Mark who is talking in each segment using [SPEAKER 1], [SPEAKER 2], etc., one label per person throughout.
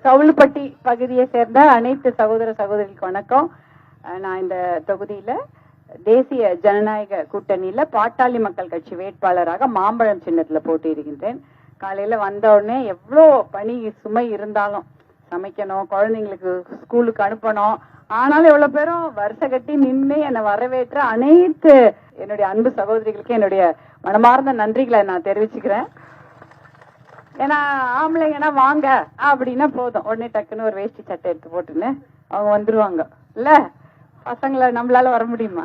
[SPEAKER 1] சவுளுப்பட்டி பகுதியை சேர்ந்த அனைத்து சகோதர சகோதரிகளுக்கு வணக்கம். நான் இந்த தொகுதியில தேசிய ஜனநாயக கூட்டணியில பாட்டாளி மக்கள் கட்சி வேட்பாளராக மாம்பழம் சின்னத்துல போட்டியிடுகின்றேன். காலையில வந்த உடனே எவ்வளோ பணி சுமை இருந்தாலும் சமைக்கணும், குழந்தைங்களுக்கு ஸ்கூலுக்கு அனுப்பணும், ஆனாலும் எவ்வளவு பேரும் வருஷ கட்டி நின்று என்னை வரவேற்ற அனைத்து என்னுடைய அன்பு சகோதரிகளுக்கு என்னுடைய மனமார்ந்த நன்றிகளை நான் தெரிவிச்சுக்கிறேன். ஏன்னா ஆம்பளைங்கன்னா வாங்க அப்படின்னா போதும், உடனே டக்குன்னு ஒரு வேஷ்டி சட்டை எடுத்து போட்டுன்னு அவங்க வந்துருவாங்க. இல்ல பசங்களை நம்மளால வர முடியுமா?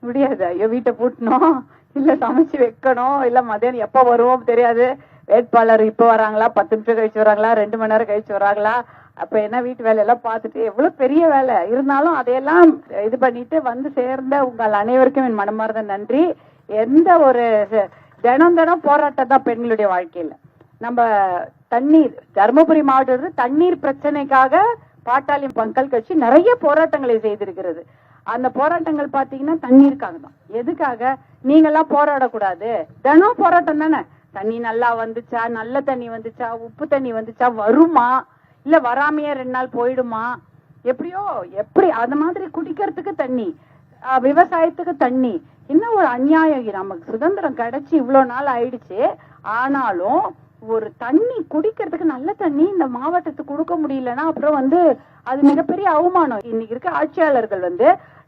[SPEAKER 1] முடியாது. ஐயோ வீட்டை பூட்டணும், இல்ல சமைச்சு வைக்கணும், இல்ல மதியானம் எப்ப வருவோம் தெரியாது, வேட்பாளர் இப்ப வராங்களா, 10 நிமிஷம் கழிச்சு வராங்களா, 2 மணி நேரம் கழிச்சு வராங்களா, அப்ப என்ன வீட்டு வேலையெல்லாம் பார்த்துட்டு எவ்வளவு பெரிய வேலை இருந்தாலும் அதையெல்லாம் இது பண்ணிட்டு வந்து சேர்ந்த உங்கள் அனைவருக்கும் என் மனமார்ந்த நன்றி. எந்த ஒரு தினம் போராட்டம் தான் பெண்களுடைய வாழ்க்கையில. நம்ம தண்ணீர் தருமபுரி மாவட்டத்தில் தண்ணீர் பிரச்சனைக்காக பாட்டாளி மக்கள் கட்சி நிறைய போராட்டங்களை செய்திருக்கிறது. அந்த போராட்டங்கள் பாத்தீங்கன்னா தண்ணீருக்காக தான். எதுக்காக? நீங்க எல்லாம் போராடக்கூடாது, தினம் போராட்டம் தானே. தண்ணி நல்லா வந்துச்சா, நல்ல தண்ணி வந்துச்சா, உப்பு தண்ணி வந்துச்சா, வருமா இல்ல வராமையே 2 நாள் போயிடுமா, எப்படியோ எப்படி அந்த மாதிரி குடிக்கிறதுக்கு தண்ணி, விவசாயத்துக்கு தண்ணி. இன்னும் ஒரு அநியாயம், நமக்கு சுதந்திரம் கிடைச்சி இவ்வளவு நாள் ஆயிடுச்சு, ஆனாலும் ஒரு தண்ணி குடிக்கிறதுக்கு நல்ல தண்ணி இந்த மாவட்டத்துக்கு கொடுக்க முடியலன்னா அப்புறம் அது மிகப்பெரிய அவமானம். இன்னைக்கு இருக்க ஆட்சியாளர்கள்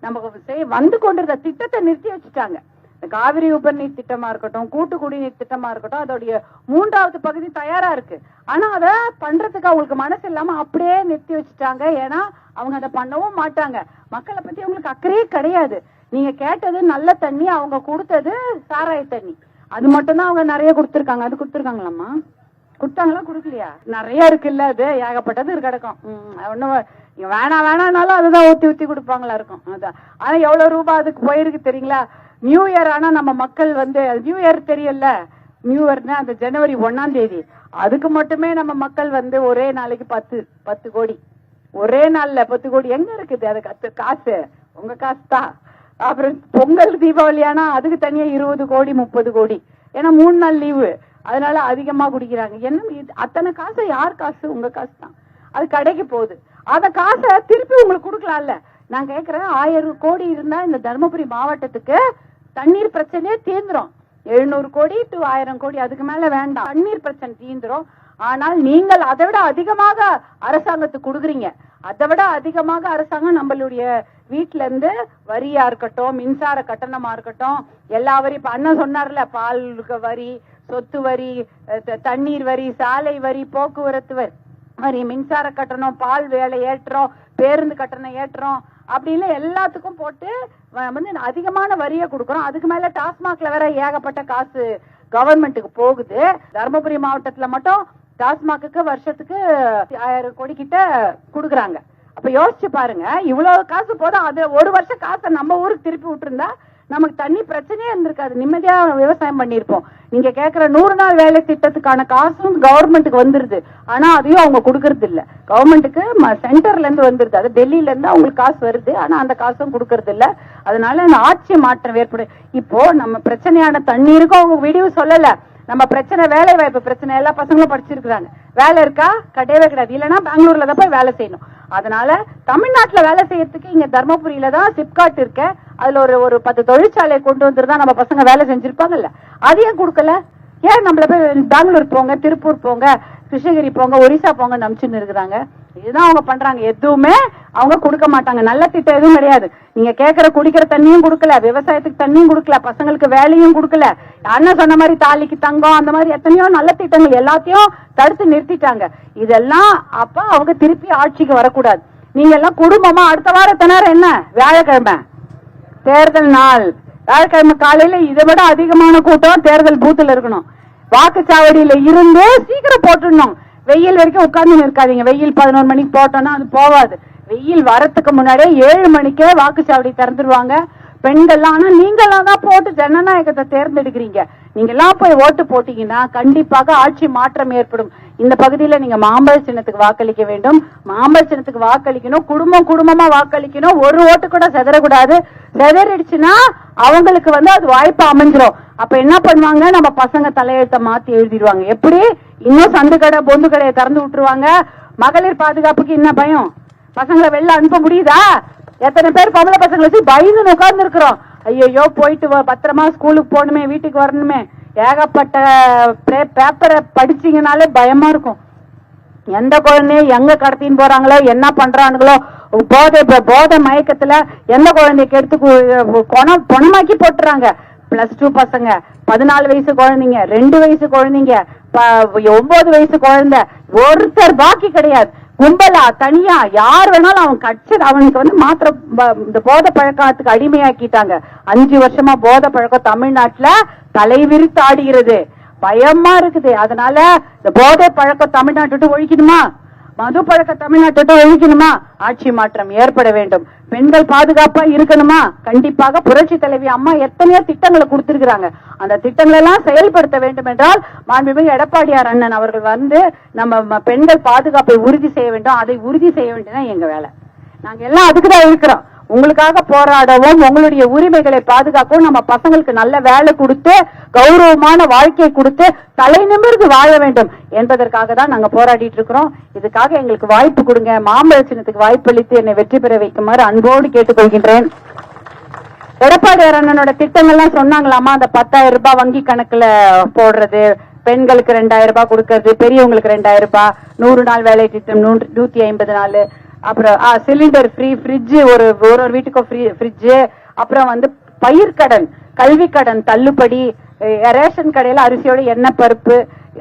[SPEAKER 1] நமக்கு வந்து கொண்டிருந்த திட்டத்தை நிறுத்தி வச்சுட்டாங்க. இந்த காவிரி உபநீர் திட்டமா இருக்கட்டும், கூட்டு குடிநீர் திட்டமா இருக்கட்டும், அதோடைய 3வது பகுதி தயாரா இருக்கு. ஆனா அதை பண்றதுக்கு அவங்களுக்கு மனசு இல்லாம அப்படியே நிறுத்தி வச்சுட்டாங்க. ஏன்னா அவங்க அதை பண்ணவும் மாட்டாங்க. மக்களை பத்தி அவங்களுக்கு அக்கறையே கிடையாது. நீங்க கேட்டது நல்ல தண்ணி, அவங்க கொடுத்தது சாராய தண்ணி. அது மட்டும் தான் அவங்க நிறைய கொடுத்துருக்காங்க. அது கொடுத்துருக்காங்களாமா? கொடுத்தாங்களா கொடுக்கலையா? நிறைய இருக்குல்ல, அது ஏகப்பட்டது கிடக்கும். ஒன்னும் வேணாம்னாலும் அதுதான் ஊத்தி கொடுப்பாங்களா இருக்கும். அதான். ஆனா எவ்வளவு ரூபாய் அதுக்கு போயிருக்கு தெரியுங்களா? நியூ இயர் ஆனா நம்ம மக்கள் நியூ இயர் தெரியல, நியூ இயர்னா அந்த ஜனவரி 1ஆம் தேதி, அதுக்கு மட்டுமே நம்ம மக்கள் ஒரே நாளைக்கு 10 கோடி, ஒரே நாள்ல 10 கோடி எங்க இருக்குது? அதுக்கு காசு உங்க காசு தான். அப்புறம் பொங்கல் தீபாவளி ஆனா அதுக்கு தனியா 20 கோடி 30 கோடி. ஏன்னா 3 நாள் லீவு, அதனால அதிகமா குடிக்கிறாங்க. என்ன அத்தனை காசு? யார் காசு? உங்க காசு தான். அது கடைக்கு போகுது. அத காசை திருப்பி உங்களுக்கு கொடுக்கலாம்ல. நான் கேக்குறேன், 1000 கோடி இருந்தா இந்த தருமபுரி மாவட்டத்துக்கு தண்ணீர் பிரச்சனையே தீர்ந்துரும். 700 கோடி to 1000 கோடி, அதுக்கு மேல வேண்டாம். தண்ணீர் பிரச்சனை தீந்துரும். ஆனால் நீங்கள் அதை விட அதிகமாக அரசாங்கத்துக்கு கொடுக்குறீங்க. அதை விட அதிகமாக அரசாங்கம் நம்மளுடைய வீட்டுல இருந்து வரியா இருக்கட்டும், மின்சார கட்டணமா இருக்கட்டும், எல்லா வரி, இப்ப அண்ணன் சொன்னார்ல, பால் வரி, சொத்து வரி, தண்ணீர் வரி, சாலை வரி, போக்குவரத்து வரி, மின்சார கட்டணம், பால் வேலை ஏற்றோம், பேருந்து கட்டணம் ஏற்றோம், அப்படின்னு எல்லாத்துக்கும் போட்டு வந்து அதிகமான வரியை கொடுக்கறோம். அதுக்கு மேல டாஸ்மாக்ல வேற ஏகப்பட்ட காசு கவர்மெண்ட்டுக்கு போகுது. தருமபுரி மாவட்டத்துல மட்டும் டாஸ்மாக்கு வருஷத்துக்கு 1000 கோடி கிட்ட குடுக்குறாங்க. அப்ப யோசிச்சு பாருங்க, இவ்வளவு காசு போதும். அது ஒரு வருஷம் காசை நம்ம ஊருக்கு திருப்பி விட்டுருந்தா நமக்கு தண்ணி பிரச்சனையே இருந்திருக்காது, நிம்மதியா விவசாயம் பண்ணிருப்போம். நீங்க கேக்குற 100 நாள் வேலை திட்டத்துக்கான காசும் கவர்மெண்ட்டுக்கு வந்துருது. ஆனா அதையும் அவங்க கொடுக்கறது இல்ல. கவர்மெண்ட்டுக்கு சென்டர்ல இருந்து வந்துருது, அது டெல்லியில இருந்து அவங்களுக்கு காசு வருது, ஆனா அந்த காசும் கொடுக்கறது இல்ல. அதனால அந்த ஆட்சி மாற்றம் ஏற்படும். இப்போ நம்ம பிரச்சனையான தண்ணீருக்கும் அவங்க விடிவு சொல்லல. நம்ம பிரச்சனை வேலை வாய்ப்பு பிரச்சனை, எல்லா பசங்களும் படிச்சிருக்காங்க, வேலை இருக்கா? கிடையவே கிடையாது. இல்லைன்னா பெங்களூர்ல தான் போய் வேலை செய்யணும். அதனால தமிழ்நாட்டுல வேலை செய்யறதுக்கு இங்க தர்மபுரியில தான் சிப்காட் இருக்க, அதுல ஒரு 10 தொழிற்சாலையை கொண்டு வந்துருந்தா நம்ம பசங்க வேலை செஞ்சிருப்பாங்கல்ல. அதையும் கொடுக்கல. ஏன் நம்மள போய் பெங்களூர் போங்க, திருப்பூர் போங்க, கிருஷ்ணகிரி போங்க, ஒரிசா போங்க நம்பிச்சுன்னு இருக்கிறாங்க. இதுதான் அவங்க பண்றாங்க. எதுவுமே அவங்க கொடுக்க மாட்டாங்க. நல்ல திட்டம் எதுவும் கிடையாது. நீங்க கேட்கிற குடிக்கிற தண்ணியும் கொடுக்கல, விவசாயத்துக்கு தண்ணியும் கொடுக்கல, பசங்களுக்கு வேலையும் கொடுக்கல. அண்ணன் சொன்ன மாதிரி தாலிக்கு தங்கம், அந்த மாதிரி எத்தனையோ நல்ல திட்டங்கள் எல்லாத்தையும் தடுத்து நிறுத்திட்டாங்க. இதெல்லாம் அப்ப அவங்க திருப்பி ஆட்சிக்கு வரக்கூடாது. நீங்க எல்லாம் குடும்பமா அடுத்த வாரத்தினர் என்ன, வியாழக்கிழமை தேர்தல் நாள், வியாழக்கிழமை காலையில இதை விட அதிகமான கூட்டம் தேர்தல் பூத்துல இருக்கணும். வாக்குச்சாவடியில இருந்து சீக்கிரம் போட்டுடணும். வெயில் வரைக்கும் உட்கார்ந்து இருக்காதீங்க. வெயில் 11 மணிக்கு போட்டோம்னா அது போவாது. வெயில் வரத்துக்கு முன்னாடியே 7 மணிக்கே வாக்குச்சாவடி திறந்துருவாங்க பெண்கள்லாம். ஆனா நீங்களாம் தான் போட்டு ஜனநாயகத்தை தேர்ந்தெடுக்கிறீங்க. நீங்க எல்லாம் போய் ஓட்டு போட்டீங்கன்னா கண்டிப்பாக ஆட்சி மாற்றம் ஏற்படும். இந்த பகுதியில நீங்க மாம்பழ சின்னத்துக்கு வாக்களிக்க வேண்டும். மாம்பழ சின்னத்துக்கு வாக்களிக்கணும், குடும்பமா வாக்களிக்கணும். ஒரு ஓட்டு கூட செதறக்கூடாது. செதறிடுச்சுன்னா அவங்களுக்கு வந்து அது வாய்ப்பு அமைஞ்சிரும். அப்ப என்ன பண்ணுவாங்க, நம்ம பசங்க தலையெழுத்த மாத்தி எழுதிடுவாங்க. எப்படி? இன்னும் சந்து கடை பொந்து கடையை திறந்து விட்டுருவாங்க. மகளிர் பாதுகாப்புக்கு என்ன பயம்? பசங்களை வெளில அனுப்ப முடியுதா? எத்தனை பேர் பொம்பளை பசங்களை வச்சு பயந்து உட்கார்ந்து இருக்கிறோம். ஐயோ போயிட்டு பத்திரமா ஸ்கூலுக்கு போகணுமே, வீட்டுக்கு வரணுமே. ஏகப்பட்ட பேப்பரை படிச்சீங்கனாலே பயமா இருக்கும். எந்த குழந்தைய எங்க கடத்தின்னு போறாங்களோ, என்ன பண்றானுங்களோ, போதை மயக்கத்துல எந்த குழந்தைக்கு எடுத்து பணமாக்கி போட்டுறாங்க. +2 பசங்க, 14 வயசு குழந்தைங்க, 2 வயசு குழந்தைங்க, 9 வயசு குழந்தை, ஒருத்தர் பாக்கி கிடையாது. கும்பலா தனியா யார் வேணாலும் அவன் கட்சி, அவனுக்கு வந்து மாத்திர இந்த போதை பழக்கத்துக்கு அடிமையாக்கிட்டாங்க. 5 வருஷமா போதை பழக்கம் தமிழ்நாட்டுல தலைவிரித்து ஆடுகிறது. பயமா இருக்குது. அதனால இந்த போதை பழக்கம் தமிழ்நாட்டு ஒழிக்கணுமா, மது பழக்க தமிழ்நாட்டை ஒழிக்கணுமா, ஆட்சி மாற்றம் ஏற்பட வேண்டும். பெண்கள் பாதுகாப்பா இருக்கணுமா, கண்டிப்பாக புரட்சி தலைவி அம்மா எத்தனையோ திட்டங்களை கொடுத்திருக்கிறாங்க. அந்த திட்டங்களை எல்லாம் செயல்படுத்த வேண்டும் என்றால் மாண்புமிகு எடப்பாடியார் அண்ணன் அவர்கள் வந்து நம்ம பெண்கள் பாதுகாப்பை உறுதி செய்ய வேண்டும். அதை உறுதி செய்ய வேண்டியதான் எங்க வேலை. நாங்க எல்லாம் அதுக்குதான் இருக்கிறோம். உங்களுக்காக போராடவும், உங்களுடைய உரிமைகளை பாதுகாக்கவும், நம்ம பசங்களுக்கு நல்ல வேலை கொடுத்து கௌரவமான வாழ்க்கையை கொடுத்து தலை நிமிர்ந்து வாழ வேண்டும் என்பதற்காக தான் நாங்க போராடிட்டு இருக்கிறோம். இதுக்காக எங்களுக்கு வாய்ப்பு கொடுங்க. மாம்பழ சின்னத்துக்கு வாய்ப்பு அளித்து என்னை வெற்றி பெற வைக்குமாறு அன்போடு கேட்டுக்கொள்கின்றேன். எடப்பாடியார் அண்ணனோட திட்டங்கள்லாம் சொன்னாங்களாமா, அந்த 10,000 ரூபாய் வங்கி கணக்குல போடுறது, பெண்களுக்கு 2,000 ரூபாய் கொடுக்கறது, பெரியவங்களுக்கு 2,000 ரூபாய், 100 நாள் வேலை திட்டம், 150 நாள், அப்புறம் சிலிண்டர் ஃப்ரீ, ஃப்ரிட்ஜ் ஒரு வீட்டுக்கும் ஃப்ரிட்ஜ், அப்புறம் வந்து பயிர்க்கடன், கல்வி கடன் தள்ளுபடி, ரேஷன் கடையில அரிசியோட எண்ணெய் பருப்பு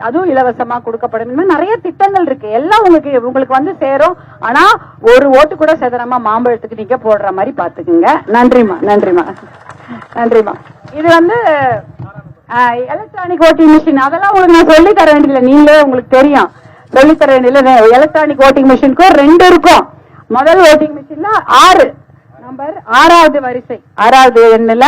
[SPEAKER 1] அதுவும் இலவசமா கொடுக்கப்படும். நிறைய திட்டங்கள் இருக்கு. எல்லாம் உங்களுக்கு வந்து சேரும். ஆனா ஒரு ஓட்டு கூட செதறாம மாம்பழத்துக்கு நீங்க போடுற மாதிரி பாத்துக்குங்க. நன்றிமா. இது வந்து எலக்ட்ரானிக் ஓட்டிங் மிஷின், அதெல்லாம் உங்களுக்கு நான் சொல்லி தர வேண்டியதில்லை, நீங்களே உங்களுக்கு தெரியும். சொல்லித்தர வேண்டியதில்லை. எலக்ட்ரானிக் ஓட்டிங் மிஷினுக்கு 2 இருக்கும். முதல் ஓட்டிங் மிஷின்ல 6 நம்பர், 6வது வரிசை, 6வது எண்ணுல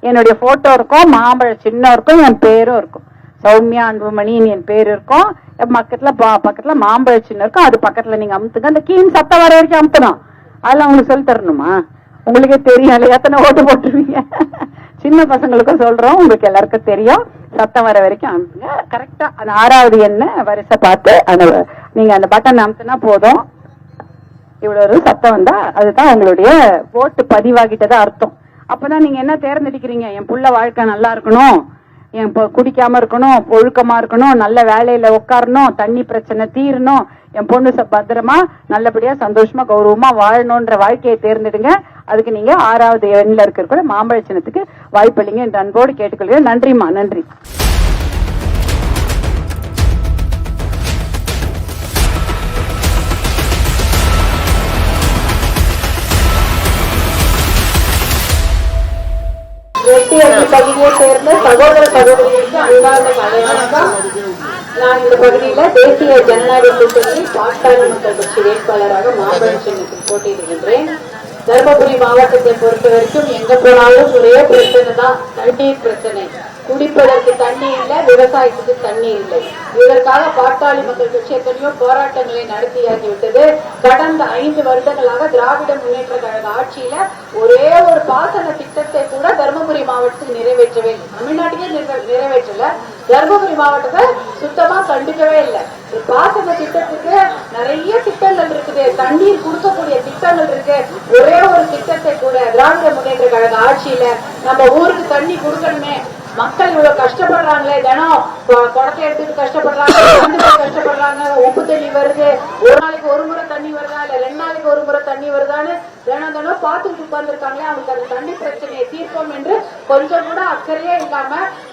[SPEAKER 1] என்னுடைய போட்டோ இருக்கும், மாம்பழ சின்னம் இருக்கும், என் பேரும் இருக்கும், சௌமியா அன்புமணின்னு என் பேர் இருக்கும். பக்கத்துல மாம்பழ சின்னம் இருக்கும். அது பக்கத்துல நீங்க அமுத்துங்க. அந்த கீழ் சத்தம் வர வரைக்கும் அமுத்தணும். அதெல்லாம் உங்களுக்கு சொல்லி தரணுமா? உங்களுக்கே தெரியும் எத்தனை ஓட்டு போட்டுருவீங்க. சின்ன பசங்களுக்கும் சொல்றோம், உங்களுக்கு எல்லாருக்கும் தெரியும். சத்தம் வர வரைக்கும் அமுத்துங்க. கரெக்டா அந்த 6வது எண்ணை வரிசை பார்த்து நீங்க அந்த பட்டன் அமுத்துனா போதும். இவ்வளவு ஒரு சத்தம் வந்தா அதுதான் உங்களுடைய ஓட்டு பதிவாகிட்டதா அர்த்தம். அப்பதான் நீங்க என்ன தேர்ந்தெடுக்கிறீங்க, என் புள்ள வாழ்க்கை நல்லா இருக்கணும், என் குடிக்காம இருக்கணும், ஒழுக்கமா இருக்கணும், நல்ல வேலையில உட்காரணும், தண்ணி பிரச்சனை தீரணும், என் பொண்ணு பத்திரமா நல்லபடியா சந்தோஷமா கௌரவமா வாழணும்ன்ற வாழ்க்கையை தேர்ந்தெடுங்க. அதுக்கு நீங்க 6வது எண்ணில் இருக்கிற மாம்பழ சின்னத்துக்கு வாய்ப்பளிங்க என்று அன்போடு கேட்டுக்கொள்கிறேன். நன்றிம்மா, நன்றி. பகுதியை சேர்ந்த சகோதர சகோதரிகளுக்கு அன்பார்ந்த காலை வணக்கம். நான் இந்த பகுதியில தேசிய ஜனநாயக கூட்டணியில் பாட்டாளி மக்கள் கட்சி வேட்பாளராக மாம்பழம் சின்னத்தில் போட்டியிடுகின்றேன். தருமபுரி மாவட்டத்தை பொறுத்த வரைக்கும் எங்க போனாலும் ஒரே பிரச்சனை தான், தண்ணீர் பிரச்சனை. குடிப்பதற்கு தண்ணி இல்லை, விவசாயத்துக்கு தண்ணி இல்லை. இதற்காக பாட்டாளி மக்கள் கட்சி எத்தனையோ போராட்டங்களை நடத்தியாகிவிட்டது. கடந்த 5 வருடங்களாக திராவிட முன்னேற்ற கழக ஆட்சியில ஒரே ஒரு பாசன திட்டத்தை கூட தருமபுரி மாவட்டத்தில் நிறைவேற்றவே இல்லை. தமிழ்நாட்டுக்கே நிறைவேற்றல, தருமபுரி மாவட்டத்தை சுத்தமா கண்டுக்கவே இல்லை. பாசன திட்டத்துக்கு நிறைய திட்டங்கள் இருக்குது, தண்ணீர் கொடுக்கக்கூடிய திட்டங்கள் இருக்கு. ஒரே ஒரு திட்டத்தை கூட திராவிட முன்னேற்ற கழக ஆட்சியில நம்ம ஊருக்கு தண்ணி கொடுக்கணுமே, மக்கள் இவ்வளவு கஷ்டப்படுறாங்களே, தினம் குடத்தை எடுத்துட்டு கஷ்டப்படுறாங்க, கஷ்டப்படுறாங்க, உப்பு தண்ணி வருது, ஒரு நாளைக்கு ஒரு முறை தண்ணி வருதா இல்ல 2 நாளைக்கு ஒரு முறை தண்ணி வருதான்னு தினம் பார்த்துட்டு உட்கார்ந்துருக்காங்களே, அவங்களுக்கு அந்த தண்ணி பிரச்சனையை தீர்ப்போம் என்று கொஞ்சம் கூட அக்கறையே இல்லாம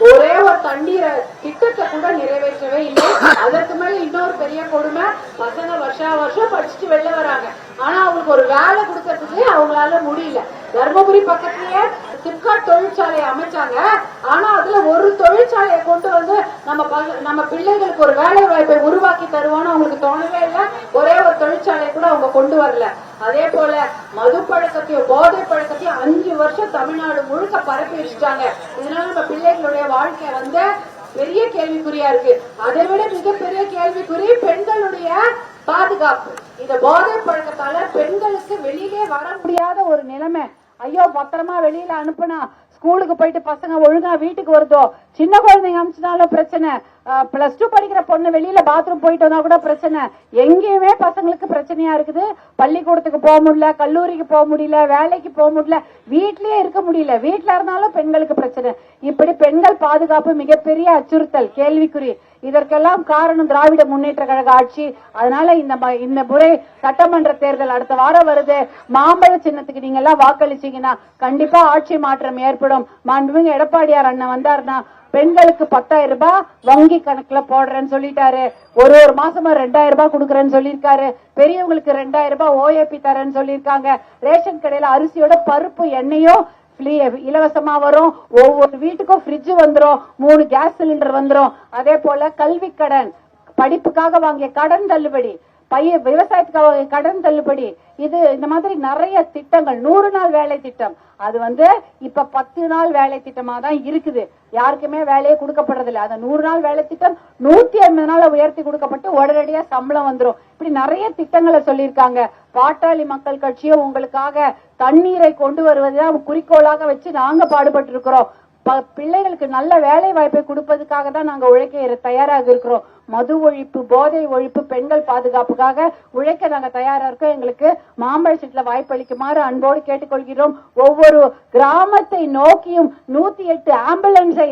[SPEAKER 1] ஒரே ஒரு தண்ணீர் திட்டத்தை கூட நிறைவேற்றவே இல்லை. அதற்கு மேல இன்னொரு பெரிய கொடுமை, பசங்க வருஷம் படிச்சுட்டு வெளில வராங்க, ஆனா அவங்களுக்கு ஒரு வேலை கொடுக்கறதுக்கு அவங்களால முடியல. தர்மபுரி பக்கத்திலேயே சிப்காட் தொழிற்சாலையை அமைச்சாங்க, ஆனா அதுல ஒரு தொழிற்சாலையை கொண்டு வந்து நம்ம பிள்ளைகளுக்கு ஒரு வேலை வாய்ப்பை உருவாக்கி தருவோம்னு அவங்களுக்கு தோணவே இல்லை. ஒரே ஒரு தொழிற்சாலையை கூட அவங்க கொண்டு வரல. அதே போல மது பழக்கத்தையும் போதை பழக்கத்தையும் 5 வருஷம் தமிழ்நாடு முழுக்க பரப்பி வச்சுட்டாங்க. இதனால நம்ம பிள்ளைகளுடைய வாழ்க்கை வந்து பெரிய கேள்விக்குறியா இருக்கு. அதை விட மிகப்பெரிய கேள்விக்குறி பெண்களுடைய பாதுகாப்பு. இந்த போதை பழக்கத்தால பெண்களுக்கு வெளியிலே வர முடியாத ஒரு நிலைமை. ஐயோ, பத்திரமா வெளியில அனுப்புனா ஸ்கூலுக்கு போயிட்டு பசங்க ஒழுங்கா வீட்டுக்கு வருதோ, சின்ன குழந்தைங்க அனுப்பிச்சினாலும் பிரச்சனை, +2 படிக்கிற பொண்ணு வெளியில பாத்ரூம் போயிட்டு வந்தா கூட பிரச்சனை. எங்கேயுமே பசங்களுக்கு பிரச்சனையா இருக்குது. பள்ளிக்கூடத்துக்கு போக முடியல, கல்லூரிக்கு போக முடியல, வேலைக்கு போக முடியல, வீட்லயே இருக்க முடியல. வீட்டுல இருந்தாலும் பெண்களுக்கு பிரச்சனை. இப்படி பெண்கள் பாதுகாப்பு மிகப்பெரிய அச்சுறுத்தல், கேள்விக்குறி. இதற்கெல்லாம் காரணம் திராவிட முன்னேற்ற கழக ஆட்சி. அதனால இந்த முறை சட்டமன்ற தேர்தல் அடுத்த வாரம் வருது. மாம்பழ சின்னத்துக்கு நீங்க எல்லாம் வாக்களிச்சீங்கன்னா கண்டிப்பா ஆட்சி மாற்றம் ஏற்படும். மாண்புமிகு எடப்பாடியார் அண்ணன் வந்தாருன்னா பெண்களுக்கு 10,000 ரூபாய் வங்கி கணக்குல போடுறேன்னு சொல்லிட்டாரு. ஒரு மாசமா 2,000 ரூபாய் கொடுக்கறேன்னு சொல்லியிருக்காரு. பெரியவங்களுக்கு 2,000 ரூபாய் OAP தரேன்னு சொல்லியிருக்காங்க. ரேஷன் கடையில அரிசியோட பருப்பு எண்ணெயும் இலவசமா வரும். ஒவ்வொரு வீட்டுக்கும் ஃப்ரிட்ஜ் வந்துரும், 3 கேஸ் சிலிண்டர் வந்துரும். அதே போல கல்வி கடன், படிப்புக்காக வாங்கிய கடன் தள்ளுபடி, விவசாயத்துக்காக கடன் தள்ளுபடி, இந்த மாதிரி நிறைய திட்டங்கள். 100 நாள் வேலை திட்டம், அது வந்து இப்ப 10 நாள் வேலை திட்டமா தான் இருக்குது. யாருக்குமே வேலையே கொடுக்கப்படுறதில்லை. அந்த 100 நாள் வேலை திட்டம் 150 நாள் உயர்த்தி கொடுக்கப்பட்டு உடனடியா சம்பளம் வந்துடும். இப்படி நிறைய திட்டங்களை சொல்லியிருக்காங்க. பாட்டாளி மக்கள் கட்சியும் உங்களுக்காக தண்ணீரை கொண்டு வருவதுதான் குறிக்கோளாக வச்சு நாங்க பாடுபட்டு இருக்கிறோம். பிள்ளைகளுக்கு நல்ல வேலை வாய்ப்பை கொடுப்பதற்காக தான் நாங்க உழைக்க தயாராக இருக்கிறோம். மது ஒழிப்பு, போதை ஒழிப்பு, பெண்கள் பாதுகாப்புக்காக உழைக்க நாங்க தயாரா இருக்கோம். எங்களுக்கு மாம்பழ சின்னத்துல வாய்ப்பளிக்குமாறு அன்போடு கேட்டுக்கொள்கிறோம். ஒவ்வொரு கிராமத்தை நோக்கியும் 108 ஆம்புலன்ஸை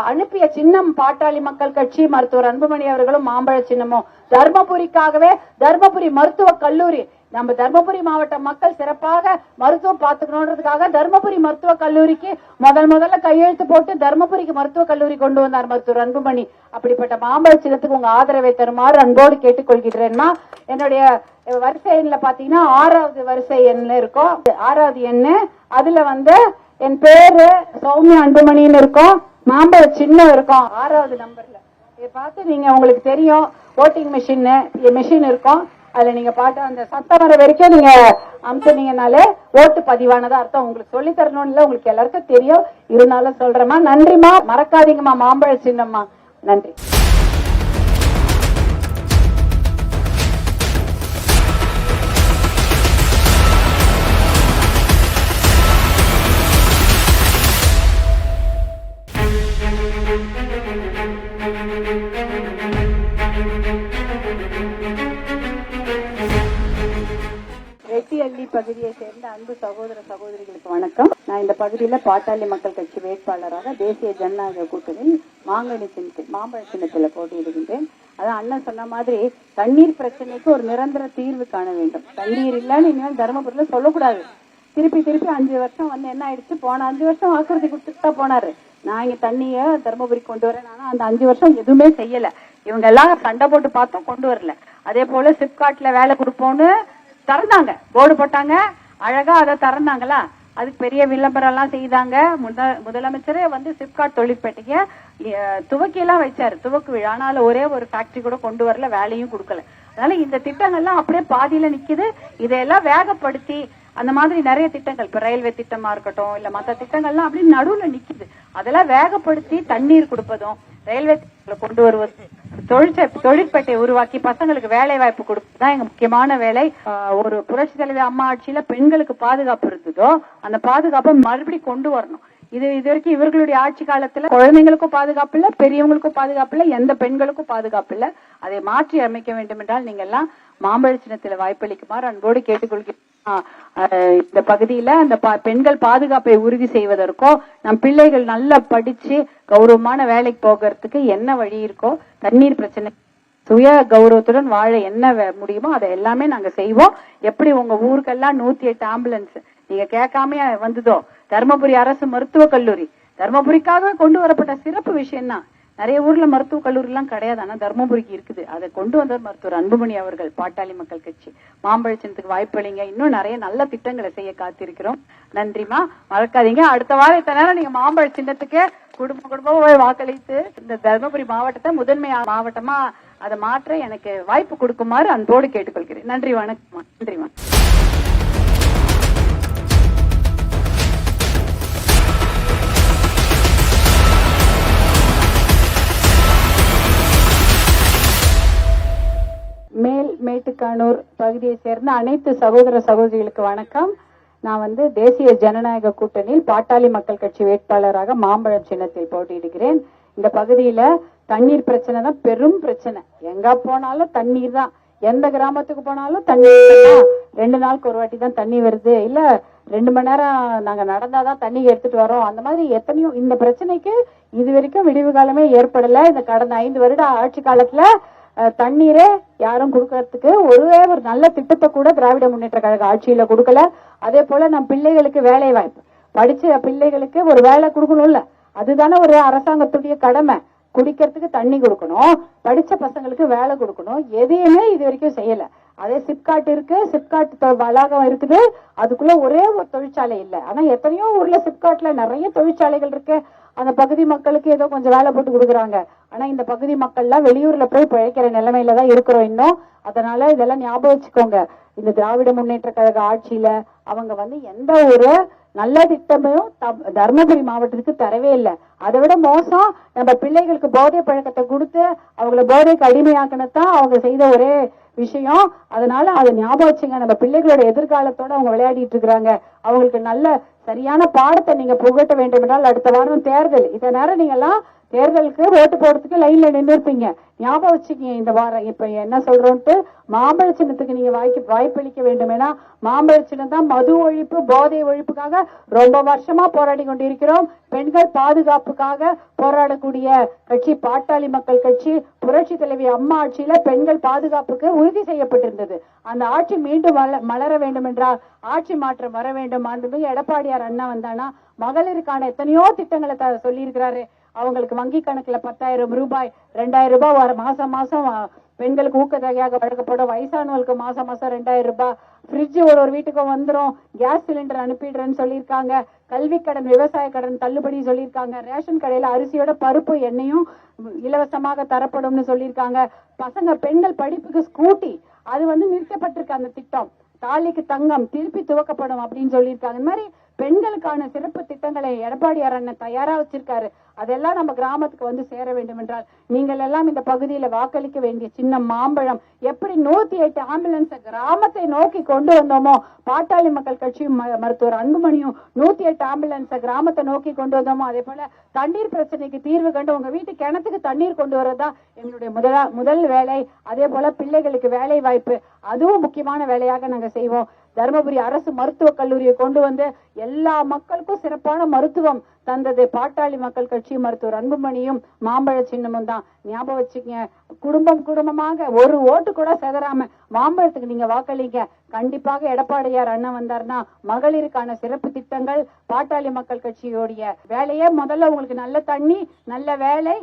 [SPEAKER 1] அனுப்பிய சின்னம் பாட்டாளி மக்கள் கட்சி. மருத்துவர் அன்புமணி அவர்களும் மாம்பழ சின்னமும். தர்மபுரிக்காகவே தர்மபுரி மருத்துவக் கல்லூரி, நம்ம தர்மபுரி மாவட்ட மக்கள் சிறப்பாக மருத்துவம் பார்த்துக்கணுன்றதுக்காக தர்மபுரி மருத்துவக் கல்லூரிக்கு முதல்ல கையெழுத்து போட்டு தர்மபுரிக்கு மருத்துவக் கல்லூரி கொண்டு வந்தார் மருத்துவர் அன்புமணி. அப்படிப்பட்ட மாம்பழ சின்னத்துக்கு உங்க ஆதரவை தருமாறு அன்போடு கேட்டுக்கொள்கிறேன்மா. என்னுடைய வரிசை எண்ணில் பாத்தீங்கன்னா 6வது வரிசை எண்ணில் இருக்கும். 6வது எண்ணு, அதுல வந்து என் பேரு சௌமியா அன்புமணின்னு இருக்கும், மாம்பழ சின்னம் இருக்கும் 6வது நம்பர்ல. இதை பார்த்து நீங்க, உங்களுக்கு தெரியும் ஓட்டிங் மிஷின் இருக்கும், அதுல நீங்க பாட்டு அந்த சத்தம் வர வரைக்கும் நீங்க அமுத்துனீங்கனாலே ஓட்டு பதிவானதா அர்த்தம். உங்களுக்கு சொல்லி தரணும்னு இல்ல, உங்களுக்கு எல்லாருக்கும் தெரியும், இருந்தாலும் சொல்றேம்மா. நன்றிமா, மறக்காதீங்கம்மா மாம்பழ சின்னம்மா. நன்றி. வெட்டி அள்ளி பகுதியை சேர்ந்த அன்பு சகோதர சகோதரிகளுக்கு வணக்கம். நான் இந்த பகுதியில பாட்டாளி மக்கள் கட்சி வேட்பாளராக தேசிய ஜனநாயக கூட்டணியில் மாம்பழ சின்னத்தில் போட்டியிடுகின்றேன். அதான் அண்ணன் சொன்ன மாதிரி தண்ணீர் பிரச்சனைக்கு ஒரு நிரந்தர தீர்வு காண வேண்டும். தண்ணீர் இல்லைன்னு இனிமேல் தர்மபுரியில சொல்லக்கூடாது. திருப்பி 5 வருஷம் வந்து என்ன ஆயிடுச்சு, போன 5 வருஷம் வாக்குறுதி கொடுத்துட்டு போனாரு, நான் இங்க தண்ணிய தர்மபுரி கொண்டு வரேன். ஆனா அந்த 5 வருஷம் எதுவுமே செய்யல. இவங்க எல்லாம் சண்டை போட்டு பார்த்தோம், கொண்டு வரல. அதே போல சிப்காட்ல வேலை கொடுப்போம்னு திறந்தாங்க, போர்டு போட்டாங்க, அழகா அதை திறந்தாங்களா, அதுக்கு பெரிய விளம்பரம் எல்லாம் செய்தாங்க. முதலமைச்சரே வந்து சிப்காட் தொழிற்பேட்டைக்கு துவக்கி எல்லாம் வச்சாரு, துவக்கு விழா. ஆனாலும் ஒரே ஒரு ஃபேக்டரி கூட கொண்டு வரல, வேலையும் கொடுக்கல. அதனால இந்த திட்டங்கள்லாம் அப்படியே பாதியில நிக்குது. இதையெல்லாம் வேகப்படுத்தி அந்த மாதிரி நிறைய திட்டங்கள், இப்ப ரயில்வே திட்டமா இருக்கட்டும், இல்ல மற்ற திட்டங்கள்லாம் அப்படி நடுவுல நிக்குது. அதெல்லாம் வேகப்படுத்தி தண்ணீர் கொடுப்பதும், ரயில்வே கொண்டு வருவது, தொழிற்பேட்டையை உருவாக்கி பசங்களுக்கு வேலை வாய்ப்பு கொடுப்பதுதான் எங்க முக்கியமான வேலை. ஒரு புரட்சி தலைவி அம்மா ஆட்சியில பெண்களுக்கு பாதுகாப்பு இருந்ததோ அந்த பாதுகாப்பை மறுபடியும் கொண்டு வரணும். இது வரைக்கும் இவர்களுடைய ஆட்சி காலத்துல குழந்தைங்களுக்கும் பாதுகாப்பு இல்ல, பெரியவங்களுக்கும் பாதுகாப்பு இல்ல, எந்த பெண்களுக்கும் பாதுகாப்பு இல்ல. அதை மாற்றி அமைக்க வேண்டும் என்றால் நீங்க எல்லாம் மாம்பழ சின்னத்துல வாய்ப்பளிக்குமாறு அன்போடு கேட்டுக்கொள்கிறேன். இந்த பகுதியில அந்த பெண்கள் பாதுகாப்பை உறுதி செய்வதற்கோ, நம் பிள்ளைகள் நல்லா படிச்சு கௌரவமான வேலைக்கு போகிறதுக்கு என்ன வழி இருக்கோ, தண்ணீர் பிரச்சனை சுய கௌரவத்துடன் வாழ என்ன முடியுமோ அதை எல்லாமே நாங்க செய்வோம். எப்படி உங்க ஊருக்கெல்லாம் 108 ஆம்புலன்ஸ் நீங்க கேட்காம வந்ததோ, தர்மபுரி அரசு மருத்துவக் கல்லூரி தர்மபுரிக்காக கொண்டு வரப்பட்ட சிறப்பு விஷயம் தான். நிறைய ஊர்ல மருத்துவக் கல்லூரி எல்லாம் கிடையாது, ஆனா தர்மபுரிக்கு இருக்குது. அதை கொண்டு வந்தவர் மருத்துவர் அன்புமணி அவர்கள். பாட்டாளி மக்கள் கட்சி மாம்பழ சின்னத்துக்கு வாய்ப்பளிங்க. இன்னும் நிறைய நல்ல திட்டங்களை செய்ய காத்திருக்கிறோம். நன்றிமா, மறக்காதீங்க. அடுத்த வாரம் இத்தனை நேரம் நீங்க மாம்பழ சின்னத்துக்கு குடும்பமா வாக்களித்து இந்த தர்மபுரி மாவட்டத்தை முதன்மை மாவட்டமா அதை மாற்ற எனக்கு வாய்ப்பு கொடுக்குமாறு அன்போடு கேட்டுக்கொள்கிறேன். நன்றி, வணக்கம்மா. நன்றிமா. மேட்டுக்கானூர் பகுதியை சேர்ந்த அனைத்து சகோதர சகோதரிகளுக்கு வணக்கம். நான் வந்து தேசிய ஜனநாயக கூட்டணியில் பாட்டாளி மக்கள் கட்சி வேட்பாளராக மாம்பழம் சின்னத்தில் போட்டியிடுகிறேன். இந்த பகுதியில தண்ணீர் பிரச்சனை தான் பெரும் பிரச்சனை. எங்க போனாலும் தண்ணீர் தான். எந்த கிராமத்துக்கு போனாலும் தண்ணீர். 2 நாளுக்கு ஒரு வாட்டி தான் தண்ணி வருது, இல்ல 2 மணி நேரம் நாங்க நடந்தாதான் தண்ணி எடுத்துட்டு வரோம். அந்த மாதிரி எத்தனையோ இந்த பிரச்சனைக்கு இது வரைக்கும் விடிவு காலமே ஏற்படல. இந்த கடந்த 5 வருட ஆட்சி காலத்துல தண்ணீரே யாரும் கொடுக்கறதுக்கு ஒரே ஒரு நல்ல திட்டத்தை கூட திராவிட முன்னேற்ற கழக ஆட்சியில கொடுக்கல. அதே போல நம் பிள்ளைகளுக்கு வேலை வாய்ப்பு, படிச்ச பிள்ளைகளுக்கு ஒரு வேலை கொடுக்கணும்ல, அதுதானே ஒரு அரசாங்கத்துடைய கடமை. குடிக்கிறதுக்கு தண்ணி கொடுக்கணும், படிச்ச பசங்களுக்கு வேலை கொடுக்கணும். எதையுமே இது வரைக்கும் செய்யல. அதே சிப்காட் இருக்கு, சிப்காட் வளாகம் இருக்குது, அதுக்குள்ள ஒரே ஒரு தொழிற்சாலை இல்ல. ஆனா எத்தனையோ ஊர்ல சிப்காட்ல நிறைய தொழிற்சாலைகள் இருக்கு. அந்த பகுதி மக்களுக்கு ஏதோ கொஞ்சம் வேலை போட்டு கொடுக்குறாங்க. ஆனா இந்த பகுதி மக்கள்லாம் வெளியூர்ல போய் பிழைக்கிற நிலைமையில தான் இருக்கிறோம் இன்னும். அதனால இதெல்லாம் ஞாபகம் வச்சுக்கோங்க. இந்த திராவிட முன்னேற்ற கழக ஆட்சியில அவங்க வந்து எந்த ஒரு நல்ல திட்டமும் தர்மபுரி மாவட்டத்துக்கு தரவே இல்லை. அதை விட மோசம், நம்ம பிள்ளைகளுக்கு போதை பழக்கத்தை கொடுத்து அவங்கள போதைக்கு அடிமையாக்கினதான் அவங்க செய்த ஒரே விஷயம். அதனால அதை ஞாபகம் வச்சுங்க. நம்ம பிள்ளைகளோட எதிர்காலத்தோட அவங்க விளையாடிட்டு இருக்கிறாங்க. அவங்களுக்கு நல்ல சரியான பாடத்தை நீங்க புகட்ட வேண்டும் என்றால் அடுத்த வாரம் தேர்தல். இத நேரம் நீங்க எல்லாம் தேர்தலுக்கு ஓட்டு போடுறதுக்கு லைன்ல நின்று இருப்பீங்க. ஞாபகம் வச்சுக்கீங்க. இந்த வாரம் இப்ப என்ன சொல்றோம்ட்டு மாம்பழ சின்னத்துக்கு நீங்க வாய்ப்பளிக்க வேண்டும். ஏன்னா மாம்பழ சின்னம் தான் மது ஒழிப்பு, போதை ஒழிப்புக்காக ரொம்ப வருஷமா போராடி கொண்டிருக்கிறோம். பெண்கள் பாதுகாப்புக்காக போராடக்கூடிய கட்சி பாட்டாளி மக்கள் கட்சி. புரட்சி தலைவி அம்மா ஆட்சியில பெண்கள் பாதுகாப்புக்கு உறுதி செய்யப்பட்டிருந்தது. அந்த ஆட்சி மீண்டும் மலர வேண்டும் என்றால் ஆட்சி மாற்றம் வர வேண்டும். மாண்புமிகு எடப்பாடியார் அண்ணா வந்தானா மகளிருக்கான எத்தனையோ திட்டங்களை சொல்லி இருக்கிறாரு. அவங்களுக்கு வங்கி கணக்குல 10,000 ரூபாய், 2,000 ரூபாய் மாசம் மாசம் பெண்களுக்கு ஊக்கத்தொகையாக வழங்கப்படும். வயசானவர்களுக்கு மாசம் மாசம் 2,000 ரூபாய். ஃப்ரிட்ஜ் ஒரு வீட்டுக்கு வந்துடும். கேஸ் சிலிண்டர் அனுப்பிடுறேன்னு சொல்லியிருக்காங்க. கல்வி கடன், விவசாய கடன் தள்ளுபடி சொல்லியிருக்காங்க. ரேஷன் கடையில அரிசியோட பருப்பு எண்ணெயும் இலவசமாக தரப்படும்னு சொல்லியிருக்காங்க. பசங்க பெண்கள் படிப்புக்கு ஸ்கூட்டி அது வந்து நிறுத்தப்பட்டிருக்கு. அந்த திட்டம் தாலிக்கு தங்கம் திருப்பி துவக்கப்படும் அப்படின்னு சொல்லியிருக்காங்க. இந்த மாதிரி பெண்களுக்கான சிறப்பு திட்டங்களை எடப்பாடியார் அண்ணன் தயாரா வச்சிருக்காரு. அதெல்லாம் நம்ம கிராமத்துக்கு வந்து சேர வேண்டும் என்றால் நீங்கள் எல்லாம் இந்த பகுதியில வாக்களிக்க வேண்டிய சின்னம் மாம்பழம். எப்படி 108 ஆம்புலன்ஸ் கிராமத்தை நோக்கி கொண்டு வந்தோமோ, பாட்டாளி மக்கள் கட்சியும் மருத்துவர் அன்புமணியும் 108 ஆம்புலன்ஸ் கிராமத்தை நோக்கி கொண்டு வந்தோமோ, அதே போல தண்ணீர் பிரச்சனைக்கு தீர்வு கண்டு உங்க வீட்டு கிணத்துக்கு தண்ணீர் கொண்டு வரதா எங்களுடைய முதல் வேலை. அதே போல பிள்ளைகளுக்கு வேலை வாய்ப்பு, அதுவும் முக்கியமான வேலையாக நாங்க செய்வோம். தருமபுரி அரசு மருத்துவக் கல்லூரியை கொண்டு வந்து எல்லா மக்களுக்கும் சிறப்பான மருத்துவம் தந்தது பாட்டாளி மக்கள் கட்சி மருத்துவர் அன்புமணியும் மாம்பழ சின்னமும் தான். ஞாபகம் வச்சுக்கங்க, குடும்பம் குடும்பமாக ஒரு ஓட்டு கூட செதறாம மாம்பழத்துக்கு நீங்க வாக்களிங்க. கண்டிப்பாக எடப்பாடியார் அண்ணன் வந்தார்னா மகளிருக்கான சிறப்பு திட்டங்கள், பாட்டாளி மக்கள் கட்சியோடைய வேலையே முதல்ல உங்களுக்கு நல்ல தண்ணி, நல்ல வேலை,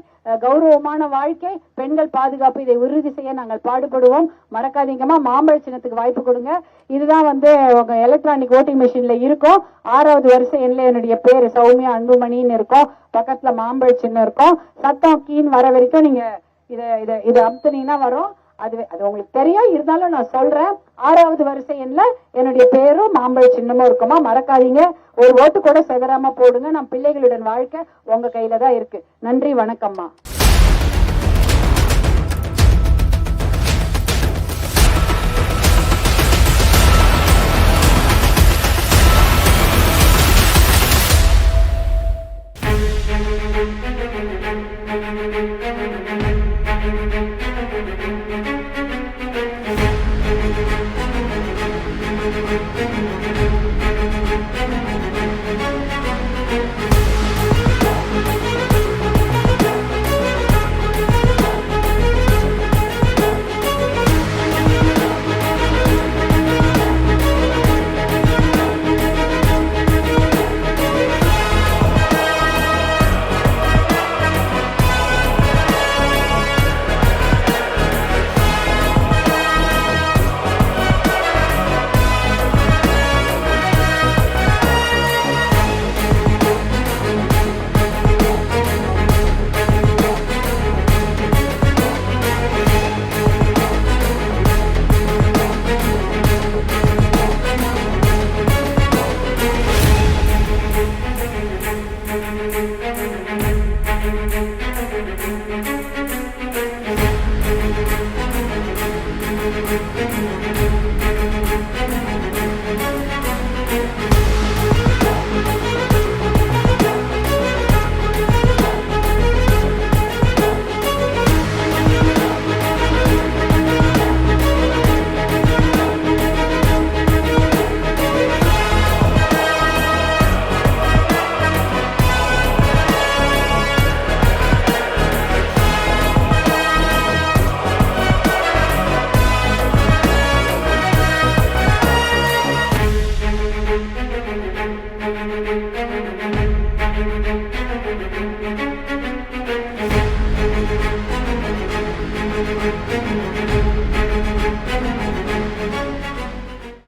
[SPEAKER 1] கௌரவமான வாழ்க்கை, பெண்கள் பாதுகாப்பு, இதை உறுதி செய்ய நாங்கள் பாடுபடுவோம். மறக்காதீங்கம்மா, மாம்பழ சின்னத்துக்கு வாய்ப்பு கொடுங்க. இதுதான் எலக்ட்ரானிக் ஓட்டிங் மிஷின்ல இருக்கும். 6வது வரிசை எண்ணில் என்னுடைய பேரு சௌமியா அன்புமணின்னு இருக்கும். பக்கத்துல மாம்பழ சின்னம் இருக்கும். சத்தம் கீன் வர வரைக்கும் நீங்க இதை அமுத்துனீங்கன்னா வரும். அது உங்களுக்கு தெரியும், இருந்தாலும் நான் சொல்றேன். 6வது வரிசை எண்ணில் என்னுடைய பேரும் மாம்பழ சின்னமும் இருக்குமா, மறக்காதீங்க. ஒரு ஓட்டு கூட செதறாம போடுங்க. நம் பிள்ளைகளுடன் வாழ்க்கை உங்க கையில தான் இருக்கு. நன்றி, வணக்கம்மா.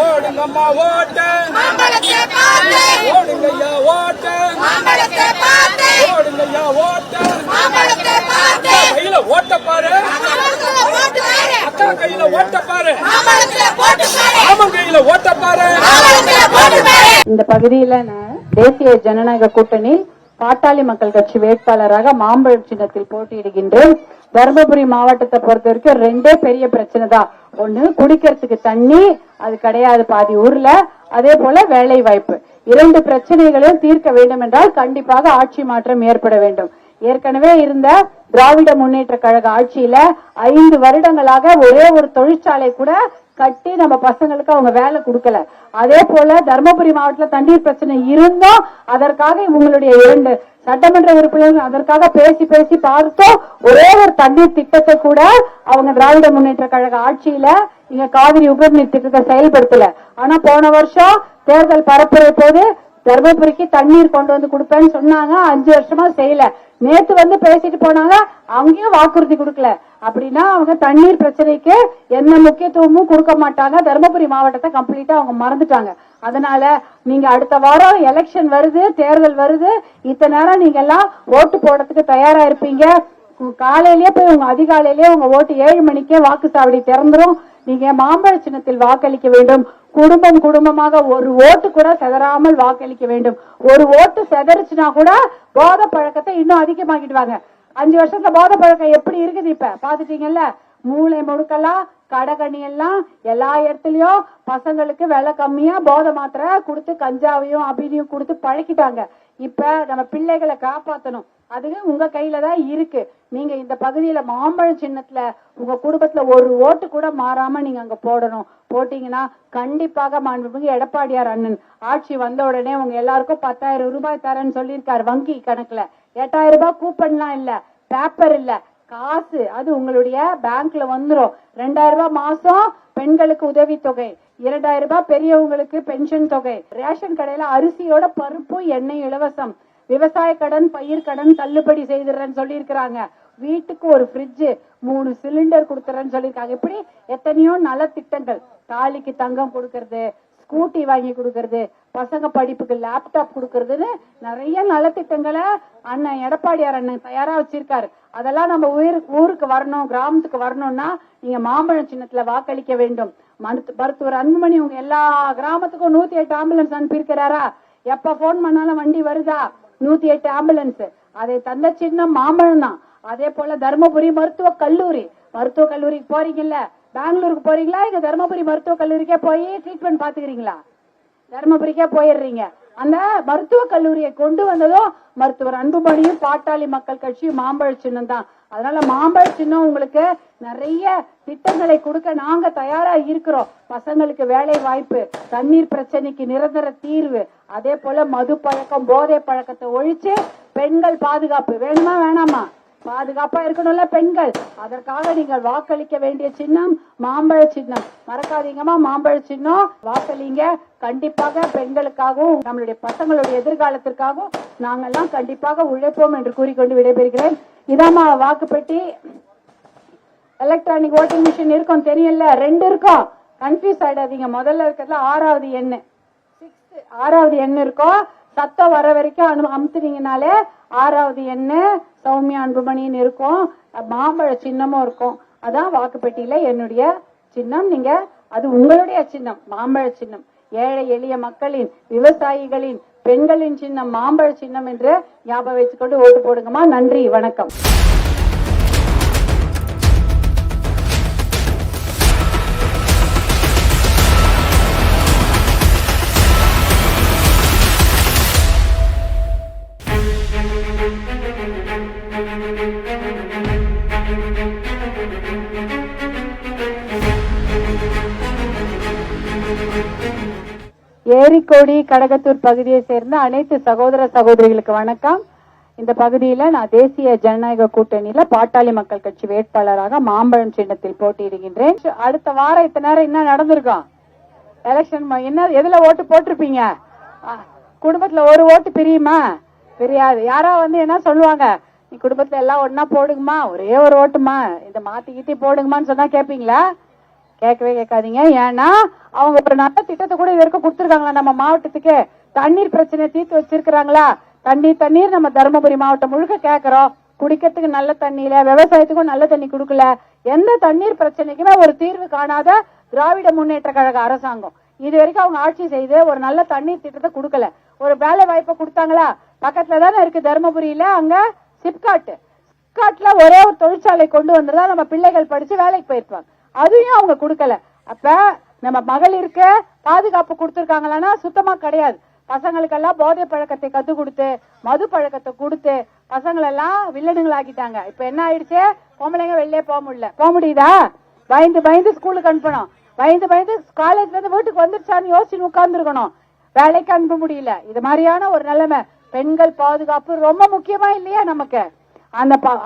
[SPEAKER 2] ஓடுங்கம்மா ஓட்டு
[SPEAKER 3] மாம்பழத்தை பார்த்து
[SPEAKER 2] ஓடுங்கய்யா ஓட்டு
[SPEAKER 3] மாம்பழத்தை பார்த்து
[SPEAKER 2] ஓடுங்கய்யா ஓட்டு
[SPEAKER 3] மாம்பழத்தை பார்த்து
[SPEAKER 2] கையில ஓட்ட பாரு,
[SPEAKER 3] மாம்பழத்துல போட்டு பாரு
[SPEAKER 2] அக்கா கையில ஓட்ட பாரு,
[SPEAKER 3] மாம்பழத்துல போட்டு பாரு
[SPEAKER 2] மாமன் கையில ஓட்ட பாரு.
[SPEAKER 3] மாம்பழத்துல போட்டு பாரு.
[SPEAKER 1] இந்த பகுதியில தேசிய ஜனநாயக கூட்டணி பாட்டாளி மக்கள் கட்சி வேட்பாளராக மாம்பழம் சின்னத்தில் போட்டியிடுகின்றேன். தருமபுரி மாவட்டத்தை பொறுத்த வரைக்கும் 2 பெரிய பிரச்சனை தான். ஒண்ணு, குடிக்கிறதுக்கு தண்ணி அது கிடையாது பாதி ஊர்ல. அதே போல வேலை வாய்ப்பு. 2 பிரச்சனைகளையும் தீர்க்க வேண்டும் என்றால் கண்டிப்பாக ஆட்சி மாற்றம் ஏற்பட வேண்டும். ஏற்கனவே இருந்த திராவிட முன்னேற்ற கழக ஆட்சியில 5 வருடங்களாக ஒரே ஒரு தொழிற்சாலை கூட கட்டி நம்ம பசங்களுக்கு அவங்க வேலை கொடுக்கல. அதே போல தருமபுரி மாவட்டத்துல தண்ணீர் பிரச்சனை இருந்தும் அதற்காக இவங்களுடைய 2 சட்டமன்ற உறுப்பினர்கள் அதற்காக பேசி பேசி பார்த்தோம். ஒரே ஒரு தண்ணீர் திட்டத்தை கூட அவங்க திராவிட முன்னேற்ற கழக ஆட்சியில இங்க காவிரி உபரிநீர் திட்டத்தை செயல்படுத்தல. ஆனா போன வருஷம் தேர்தல் பரப்புரை போது தர்மபுரிக்கு தண்ணீர் கொண்டு வந்து கொடுப்பேன்னு சொன்னாங்க. 5 வருஷமா செய்யல. நேத்து வந்து பேசிட்டு போனாங்க, அங்கேயும் வாக்குறுதி கொடுக்கல. அப்படின்னா அவங்க தண்ணீர் பிரச்சனைக்கு எந்த முக்கியத்துவமும் கொடுக்க மாட்டாங்க. தர்மபுரி மாவட்டத்தை கம்ப்ளீட்டா அவங்க மறந்துட்டாங்க. அதனால நீங்க அடுத்த வாரம் எலெக்ஷன் வருது, தேர்தல் வருது. இத்தனை நேரம் நீங்க எல்லாம் ஓட்டு போடுறதுக்கு தயாரா இருப்பீங்க. காலையிலேயே போய் உங்க அதிகாலையிலேயே உங்க ஓட்டு 7 மணிக்கே வாக்குச்சாவடி திறந்துரும். நீங்க மாம்பழ சின்னத்தில் வாக்களிக்க வேண்டும். குடும்பம் குடும்பமாக ஒரு ஓட்டு கூட செதறாமல் வாக்களிக்க வேண்டும். ஒரு ஓட்டு செதறிச்சுனா கூட போதை பழக்கத்தை இன்னும் அதிகமாக்கிடுவாங்க. 5 வருஷத்துல போதை பழக்கம் எப்படி இருக்குது இப்ப பாத்துட்டீங்கல்ல. மூளை முடுக்கலாம், கடகணி எல்லாம் எல்லா இடத்துலயும் பசங்களுக்கு விலை கம்மியா போதை மாத்திரை கொடுத்து கஞ்சாவையும் அபினியும் கொடுத்து பழக்கிட்டாங்க. இப்ப நம்ம பிள்ளைகளை காப்பாத்தணும். அது உங்க கையில தான் இருக்கு. நீங்க இந்த பகுதியில மாம்பழம் சின்னத்துல உங்க குடும்பத்துல ஒரு ஓட்டு கூட மாறாம நீங்க அங்க போடணும். போட்டீங்கன்னா கண்டிப்பாக மாண்புமிகு எடப்பாடியார் அண்ணன் ஆட்சி வந்த உடனே உங்க எல்லாருக்கும் 10,000 ரூபாய் தரேன்னு சொல்லியிருக்காரு. வங்கி கணக்குல 8,000 ரூபாய் கூப்பன்லாம் இல்ல, பேப்பர் இல்ல, காசு அது உங்களுடைய பேங்க்ல வந்துரும். 2,000 ரூபாய் மாசம் பெண்களுக்கு உதவித்தொகை, 2,000 ரூபாய் பெரியவங்களுக்கு பென்ஷன் தொகை, ரேஷன் கடையில அரிசியோட பருப்பு எண்ணெய் இலவசம், விவசாய கடன் பயிர் கடன் தள்ளுபடி செய்துறேன்னு சொல்லி இருக்கிறாங்க. வீட்டுக்கு ஒரு ஃப்ரிட்ஜ் 3 சிலிண்டர் கொடுத்துறேன்னு சொல்லியிருக்காங்க. இப்படி எத்தனையோ நலத்திட்டங்கள், தாலிக்கு தங்கம் கொடுக்கறது, ஸ்கூட்டி வாங்கி கொடுக்கறது, பசங்க படிப்புக்கு லேப்டாப் கொடுக்கறதுன்னு நிறைய நலத்திட்டங்களை அண்ணன் எடப்பாடியார் அண்ணன் தயாரா வச்சிருக்காரு. அதெல்லாம் நம்ம ஊருக்கு வரணும், கிராமத்துக்கு வரணும்னா நீங்க மாம்பழம் சின்னத்துல வாக்களிக்க வேண்டும். மருத்துவர் அன்புமணி உங்க எல்லா கிராமத்துக்கும் 108 ஆம்புலன்ஸ் அனுப்பியிருக்கிறாரா? எப்ப போன் பண்ணாலும் வண்டி வருதா? 108 ஆம்புலன்ஸ். அதை தந்த சின்னம் மாம்பழம் தான். அதே போல தர்மபுரி மருத்துவக் கல்லூரிக்கு போறீங்கல்ல, பெங்களூருக்கு போறீங்களா? இங்க தர்மபுரி மருத்துவக் கல்லூரிக்கே போய் ட்ரீட்மெண்ட் பாத்துக்கிறீங்களா? தர்மபுரிக்கே போயிடுறீங்க. அந்த மருத்துவக் கல்லூரியை கொண்டு வந்ததும் மருத்துவர் அன்புமணியும் பாட்டாளி மக்கள் கட்சியும் மாம்பழ சின்னம் தான். அதனால மாம்பழ சின்னம் உங்களுக்கு நிறைய திட்டங்களை கொடுக்க நாங்க தயாரா இருக்கிறோம். பசங்களுக்கு வேலை வாய்ப்பு, தண்ணீர் பிரச்சனைக்கு நிரந்தர தீர்வு, அதே போல மது பழக்கம் போதை பழக்கத்தை ஒழிச்சு பெண்கள் பாதுகாப்பு. வேணுமா வேணாமா? பாதுகாப்பா இருக்கணும்ல பெண்கள். அதற்காக நீங்கள் வாக்களிக்க வேண்டிய சின்னம் மாம்பழ சின்னம். மறக்காதீங்கம்மா, மாம்பழ சின்னம் வாக்களிங்க. கண்டிப்பாக பெண்களுக்காகவும் நம்மளுடைய பசங்களுடைய எதிர்காலத்திற்காகவும் நாங்கெல்லாம் கண்டிப்பாக உழைப்போம் என்று கூறிக்கொண்டு விடைபெறுகிறேன். இதாம்மா வாக்குப்பெட்டி. எலக்ட்ரானிக் ஓட்டிங் மிஷின் இருக்கும் தெரியல, 2 இருக்கும். கன்ஃபியூஸ் ஆயிடாதீங்க. முதல்ல இருக்கிறதுல 6வது எண், 6வது எண் இருக்கும். சத்தம் வர வரைக்கும் அமுத்துனீங்கனாலே 6வது எண் சௌமியா அன்புமணின்னு இருக்கும். மாம்பழ சின்னமும் இருக்கும். அதான் வாக்குப்பெட்டியில என்னுடைய சின்னம். நீங்க அது உங்களுடைய சின்னம், மாம்பழ சின்னம். ஏழை எளிய மக்களின், விவசாயிகளின், பெண்களின் சின்னம் மாம்பழ சின்னம் என்று ஞாபகம் வச்சுக்கொண்டு ஓட்டு போடுங்கம்மா. நன்றி, வணக்கம். ஏரிக்கோடி கடகத்தூர் பகுதியை சேர்ந்த அனைத்து சகோதர சகோதரிகளுக்கு வணக்கம். இந்த பகுதியில நான் தேசிய ஜனநாயக கூட்டணியில பாட்டாளி மக்கள் கட்சி வேட்பாளராக மாம்பழம் சின்னத்தில் போட்டியிடுகின்றேன். அடுத்த வாரம் இத்தனை நேரம் என்ன நடந்திருக்கும்? எலெக்ஷன். என்ன எதுல ஓட்டு போட்டிருப்பீங்க? குடும்பத்துல ஒரு ஓட்டு பிரியுமா? பிரியாது. யாரா என்ன சொல்லுவாங்க, நீ குடும்பத்துல எல்லாம் ஒன்னா போடுங்கம்மா, ஒரே ஒரு ஓட்டுமா, இதை மாத்திக்கிட்டே போடுங்கம்மான்னு சொன்னா கேப்பீங்களா? கேட்கவே கேட்காதீங்க. ஏன்னா அவங்க ஒரு நல்ல திட்டத்தை கூட இது வரைக்கும் கொடுத்துருக்காங்களா? நம்ம மாவட்டத்துக்கு தண்ணீர் பிரச்சனையை தீர்த்து வச்சிருக்கிறாங்களா? தண்ணீர் நம்ம தருமபுரி மாவட்டம் முழுக்க கேட்கிறோம். குடிக்கிறதுக்கு நல்ல தண்ணி இல்ல, விவசாயத்துக்கும் நல்ல தண்ணி கொடுக்கல. எந்த தண்ணீர் பிரச்சனைக்குமே ஒரு தீர்வு காணாத திராவிட முன்னேற்ற கழக அரசாங்கம் இது வரைக்கும் அவங்க ஆட்சி செய்து ஒரு நல்ல தண்ணீர் திட்டத்தை கொடுக்கல. ஒரு வேலை வாய்ப்பை கொடுத்தாங்களா? பக்கத்துல தானே இருக்கு தருமபுரியில, அங்க சிப்காட்ல ஒரே ஒரு தொழிற்சாலை கொண்டு வந்ததா நம்ம பிள்ளைகள் படிச்சு வேலைக்கு போயிருப்பாங்க. அதையும் அவங்க கொடுக்கல. அப்ப நம்ம மகளிருக்கு பாதுகாப்பு கொடுத்திருக்காங்களான்னா சுத்தமா கிடையாது. பசங்களுக்கெல்லாம் போதை பழக்கத்தை கத்து கொடுத்து, மது பழக்கத்தை கொடுத்து பசங்களெல்லாம் வில்லனுங்களாக்கிட்டாங்க. இப்ப என்ன ஆயிடுச்சு? பொம்பளைங்க வெளியே போக முடியுதா? பயந்து ஸ்கூலுக்கு அனுப்பணும், பயந்து காலேஜ்ல இருந்து வீட்டுக்கு வந்துருச்சான்னு யோசிச்சு உட்கார்ந்து இருக்கணும். வேலைக்கு அனுப்ப முடியல. இது மாதிரியான ஒரு நிலைமை. பெண்கள் பாதுகாப்பு ரொம்ப முக்கியமா இல்லையா நமக்கு?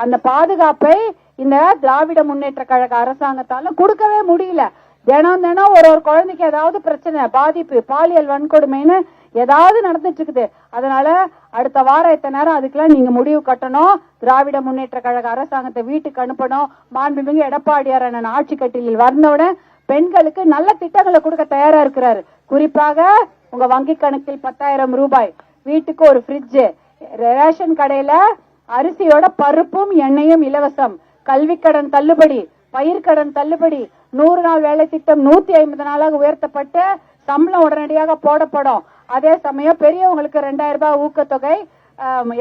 [SPEAKER 1] அந்த பாதுகாப்பை இந்த திராவிட முன்னேற்ற கழக அரசாங்கத்தால கொடுக்கவே முடியல. தினம் ஒரு குழந்தைக்கு ஏதாவது பிரச்சனை, பாதிப்பு, பாலியல் வன்கொடுமைன்னு ஏதாவது நடந்துட்டு இருக்குது. அதனால அடுத்த வாரம் இத்தனை நேரம் அதுக்கெல்லாம் நீங்க முடிவு கட்டணும். திராவிட முன்னேற்ற கழக அரசாங்கத்தை வீட்டுக்கு அனுப்பணும். மாண்புமிகு எடப்பாடியார் அண்ணன் ஆட்சி கட்டிலில் வந்தவுடன் பெண்களுக்கு நல்ல திட்டங்களை கொடுக்க தயாரா இருக்கிறாரு. குறிப்பாக உங்க வங்கி கணக்கில் 10,000 ரூபாய், வீட்டுக்கு ஒரு ஃப்ரிட்ஜ், ரேஷன் கடையில அரிசியோட பருப்பும் எண்ணெயும் இலவசம், கல்வி கடன் தள்ளுபடி, பயிர்க்கடன் தள்ளுபடி, 100 நாள் வேலை திட்டம் 150 நாளாக உயர்த்தப்பட்டு சம்பளம் உடனடியாக போடப்படும். அதே சமயம் பெரியவங்களுக்கு 2,000 ரூபாய் ஊக்கத்தொகை,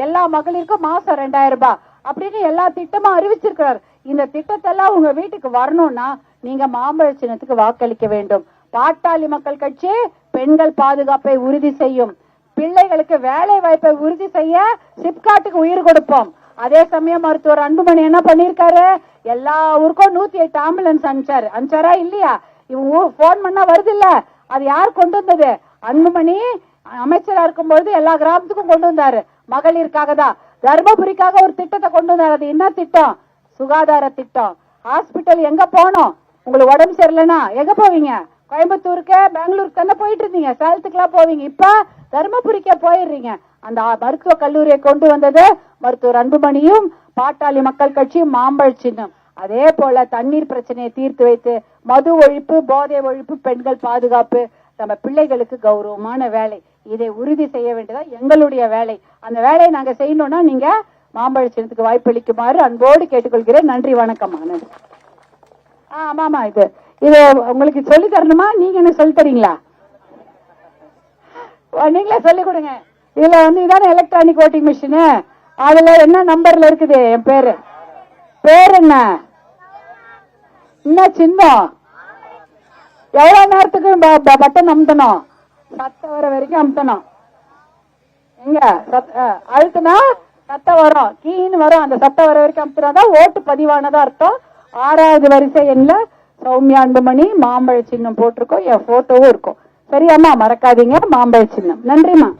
[SPEAKER 1] எல்லா மகளிருக்கும் மாசம் 2,000 ரூபாய் அப்படின்னு எல்லா திட்டமும் அறிவிச்சிருக்கிறார். இந்த திட்டத்தெல்லாம் உங்க வீட்டுக்கு வரணும்னா நீங்க மாம்பழ சின்னத்துக்கு வாக்களிக்க வேண்டும். பாட்டாளி மக்கள் கட்சி பெண்கள் பாதுகாப்பை உறுதி செய்யும், பிள்ளைகளுக்கு வேலை வாய்ப்பை உறுதி செய்ய சிப்காட்டுக்கு உயிர் கொடுப்போம். அதே சமயம் மருத்துவர் அன்புமணி என்ன பண்ணிருக்காரு, எல்லா ஊருக்கும் 108 ஆம்புலன்ஸ் அனுப்பிச்சாரா இல்லையா? இவங்க போன் பண்ணா வருது இல்ல, அது யார் கொண்டு வந்தது? அன்புமணி அமைச்சரா இருக்கும்போது எல்லா கிராமத்துக்கும் கொண்டு வந்தாரு. மகளிருக்காக தான். தர்மபுரிக்காக ஒரு திட்டத்தை கொண்டு வந்தாரு. அது என்ன திட்டம்? சுகாதார திட்டம். ஹாஸ்பிட்டல் எங்க போனோம்? உங்களுக்கு உடம்பு சரியில்லைன்னா எங்க போவீங்க? கோயம்புத்தூருக்கு பெங்களூருக்கு தானே போயிட்டு இருந்தீங்க, சேலத்துக்குலாம் போவீங்க. இப்ப தர்மபுரிக்கே போயிடுறீங்க. அந்த மருத்துவ கல்லூரியை கொண்டு வந்தது மருத்துவர் அன்புமணியும் பாட்டாளி மக்கள் கட்சியும் மாம்பழ சின்னம். அதே போல தண்ணீர் பிரச்சனையை தீர்த்து வைத்து மது ஒழிப்பு, போதை ஒழிப்பு, பெண்கள் பாதுகாப்பு, நம்ம பிள்ளைகளுக்கு கௌரவமான வேலை, இதை உறுதி செய்ய வேண்டியதா எங்களுடைய வேலை. அந்த வேலையை நாங்க செய்யணும்னா நீங்க மாம்பழ சின்னத்துக்கு வாய்ப்பளிக்குமாறு அன்போடு கேட்டுக்கொள்கிறேன். நன்றி, வணக்கம். நன்றி. ஆமாமா, இது உங்களுக்கு சொல்லி தரணுமா? நீங்க என்ன சொல்லி தரீங்களா? நீங்களே சொல்லி கொடுங்க. இதுல இதான எலக்ட்ரானிக் ஓட்டிங் மிஷின். அதுல என்ன நம்பர்ல இருக்குது? என் பேரு என்ன சின்னம்? எவ்வளவு நேரத்துக்கு பட்டன் அமுத்தணும்? சத்தம் வர வரைக்கும் அமுத்தணும். எங்க அழுத்தினா சத்தம் வரும், கீன்னு வரும். அந்த சத்தம் வர வரைக்கும் அமுத்தினாதான் ஓட்டு பதிவானதா அர்த்தம். 6வது வரிசை எண்ல சௌமியா அன்புமணி மாம்பழ சின்னம் போட்டிருக்கோம். என் போட்டோவும் இருக்கும். சரியாம்மா? மறக்காதீங்க, மாம்பழ சின்னம். நன்றிமா.